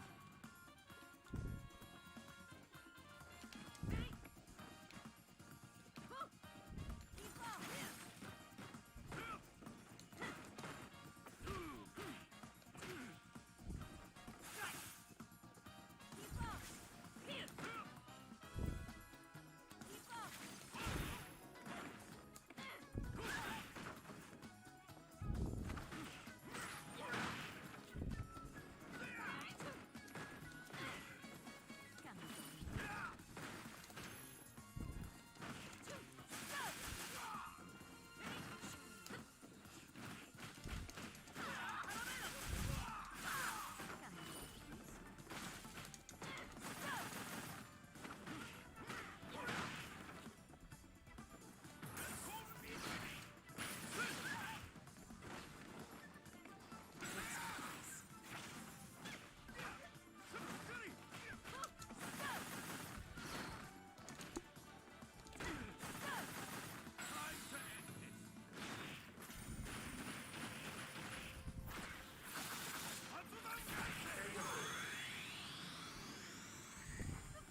Can we go?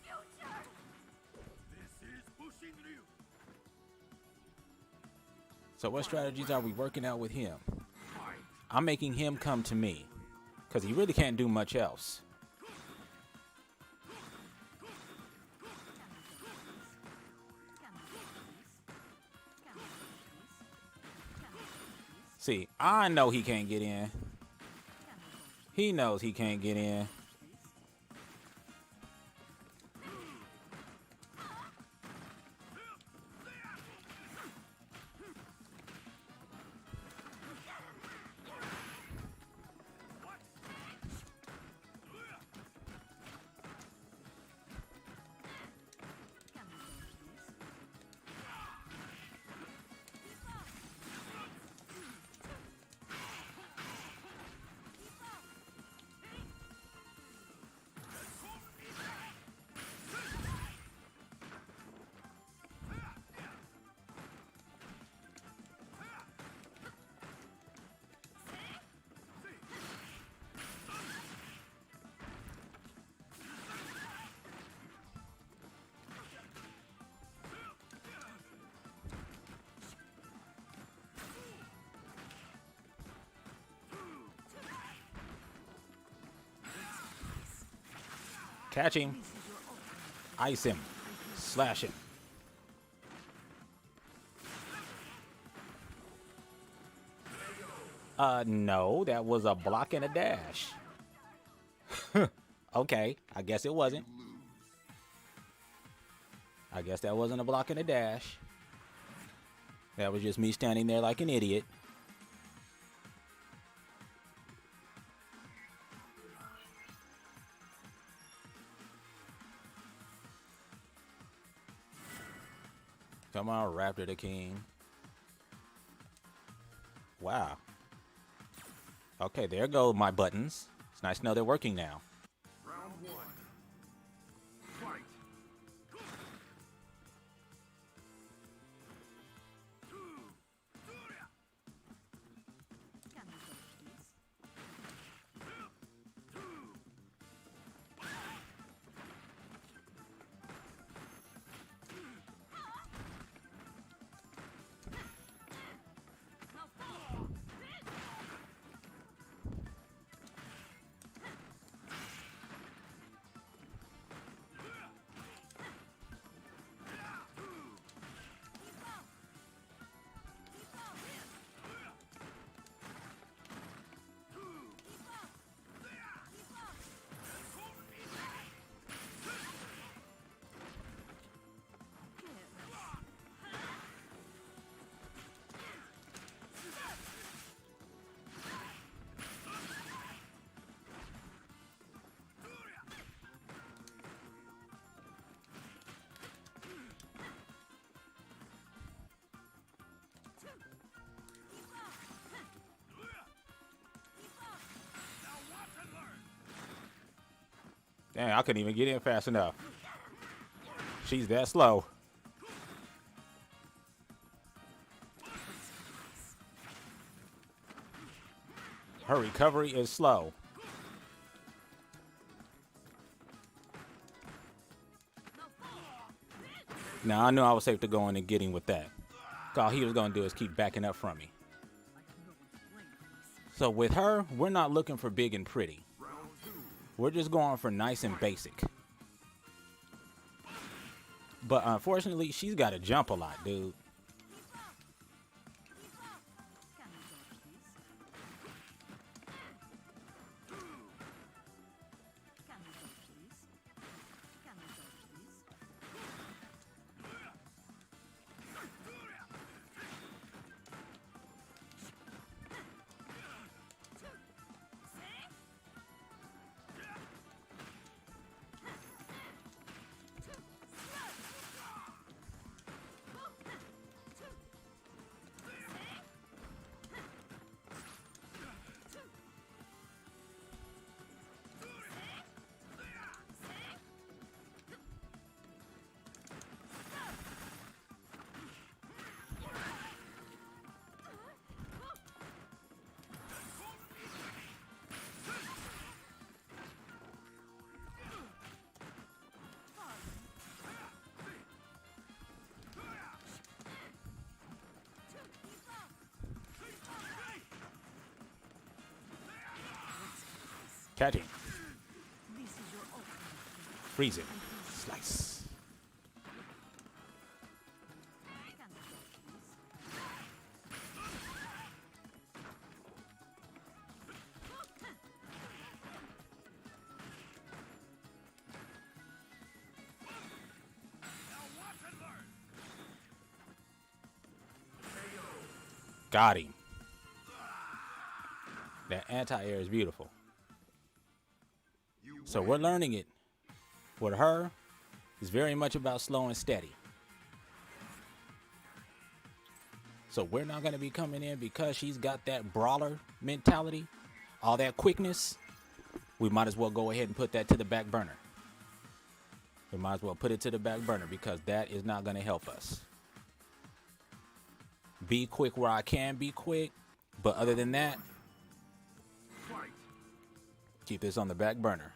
Can we go, please? This is pushing you. So what strategies are we working out with him? Fight. I'm making him come to me, because he really can't do much else. Can we go, please? Can we go, please? See, I know he can't get in. He knows he can't get in. Catch him. Ice him. Slash him. No, that was a block and a dash. Okay, I guess it wasn't. I guess that wasn't a block and a dash. That was just me standing there like an idiot. Come on, Raptor the King. Wow. Okay, there go my buttons. It's nice to know they're working now. Round one. Fight. Dang, I couldn't even get in fast enough. She's that slow. Her recovery is slow. Now, I knew I was safe to go in and get him with that. All he was going to do is keep backing up from me. So with her, we're not looking for big and pretty. We're just going for nice and basic. But unfortunately, she's got to jump a lot, dude. Catch him. Freeze it. Slice. Got him. That anti-air is beautiful. So we're learning it. With her, it's very much about slow and steady. So we're not going to be coming in because she's got that brawler mentality, all that quickness. We might as well go ahead and put that to the back burner. We might as well put it to the back burner because that is not going to help us. Be quick where I can be quick, but other than that, keep this on the back burner.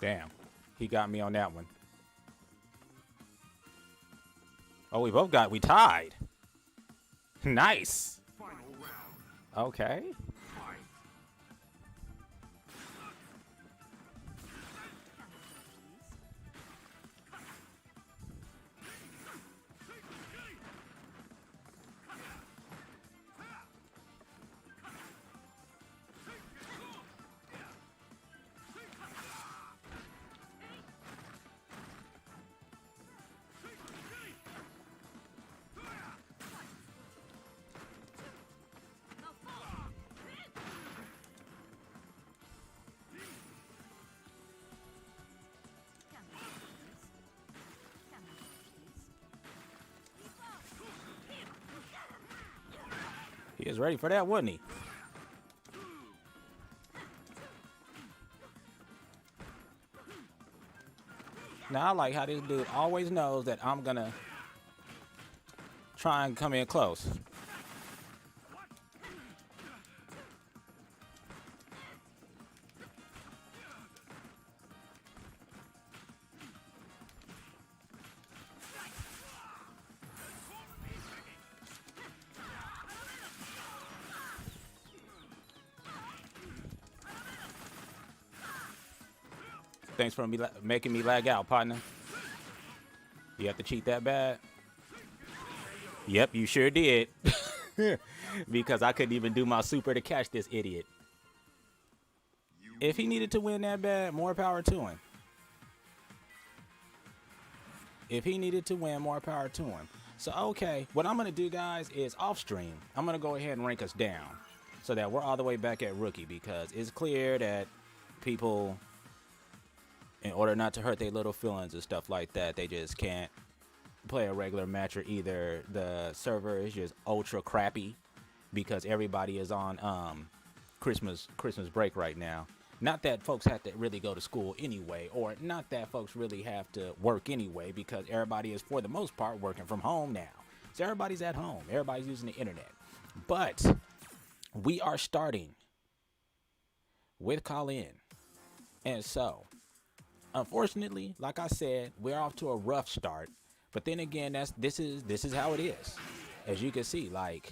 Damn, he got me on that one. Oh, we tied. Nice. Okay. He was ready for that, wasn't he? Now I like how this dude always knows that I'm gonna try and come in close. Thanks for making me lag out, partner. You have to cheat that bad? Yep, you sure did. Because I couldn't even do my super to catch this idiot. If he needed to win that bad, more power to him. If he needed to win, more power to him. So, okay, what I'm going to do, guys, is off stream, I'm going to go ahead and rank us down so that we're all the way back at rookie, because it's clear that people, in order not to hurt their little feelings and stuff like that, they just can't play a regular match, or either the server is just ultra crappy because everybody is on Christmas break right now. Not that folks have to really go to school anyway, or not that folks really have to work anyway, because everybody is, for the most part, working from home now. So everybody's at home. Everybody's using the internet. But we are starting with Kolin. And so, unfortunately, like I said, we're off to a rough start. But then again, this is how it is. As you can see, like,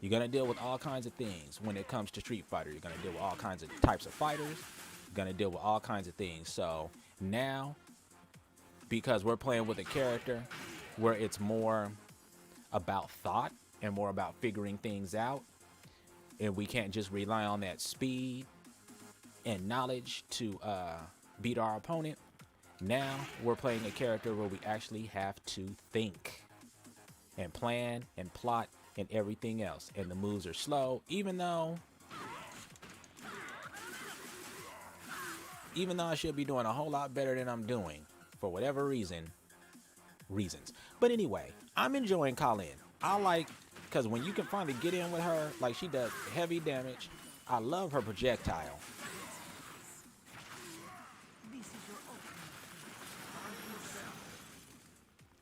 you're going to deal with all kinds of things when it comes to Street Fighter. You're going to deal with all kinds of types of fighters. You're going to deal with all kinds of things. So Now, because we're playing with a character where it's more about thought and more about figuring things out, and we can't just rely on that speed and knowledge to beat our opponent. Now we're playing a character where we actually have to think and plan and plot and everything else, and the moves are slow, even though I should be doing a whole lot better than I'm doing for whatever reasons. But anyway, I'm enjoying Kolin. I like, because when you can finally get in with her, like she does heavy damage. I love her projectile. This is your ultimate.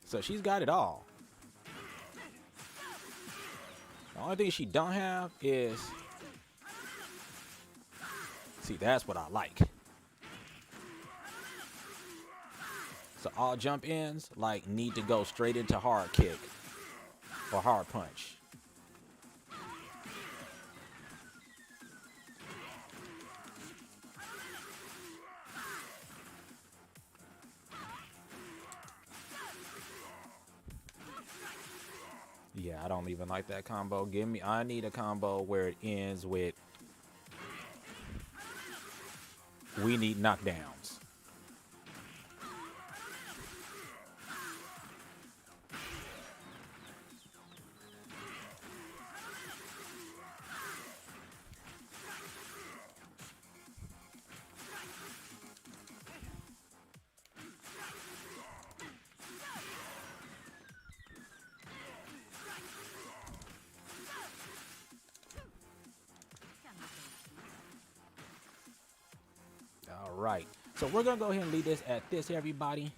So she's got it all. The only thing she don't have is, see, that's what I like. So all jump ins like need to go straight into hard kick or hard punch. Yeah, I don't even like that combo. I need a combo where it ends with, we need knockdowns. All right, so we're gonna go ahead and leave this at this, everybody.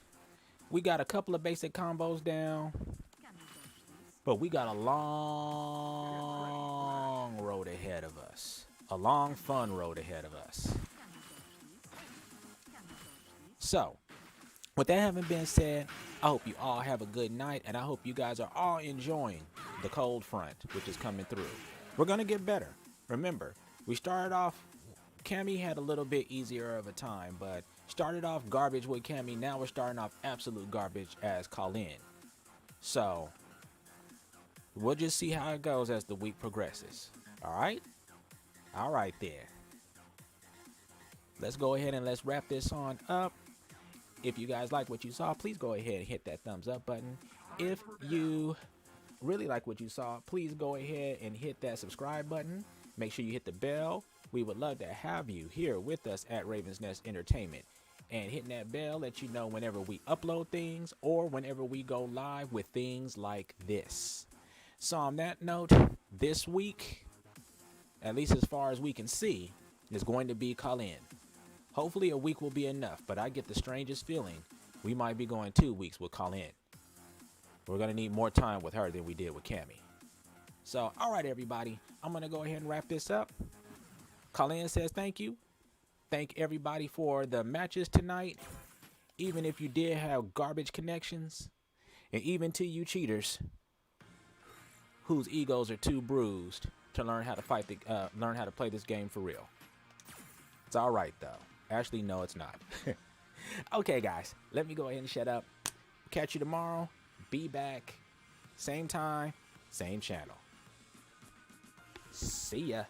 We got a couple of basic combos down, but we got a long road ahead of us. A long, fun road ahead of us. So, with that having been said, I hope you all have a good night, and I hope you guys are all enjoying the cold front, which is coming through. We're gonna get better. Remember, we started off, Cammy had a little bit easier of a time, but started off garbage with Cammy. Now we're starting off absolute garbage as Kolin. So we'll just see how it goes as the week progresses. All right there. Let's go ahead and let's wrap this on up. If you guys like what you saw, please go ahead and hit that thumbs up button. If you really like what you saw, please go ahead and hit that subscribe button. Make sure you hit the bell. We would love to have you here with us at Raven's Nest Entertainment. And hitting that bell lets you know whenever we upload things or whenever we go live with things like this. So on that note, this week, at least as far as we can see, is going to be Kolin. Hopefully a week will be enough, but I get the strangest feeling we might be going 2 weeks with Kolin. We're going to need more time with her than we did with Cammy. So, all right, everybody, I'm going to go ahead and wrap this up. Kolin says thank you. Thank everybody for the matches tonight. Even if you did have garbage connections, and even to you cheaters whose egos are too bruised to learn how to learn how to play this game for real. It's all right though. Actually, no, it's not. Okay, guys, let me go ahead and shut up. Catch you tomorrow. Be back. Same time, same channel. See ya.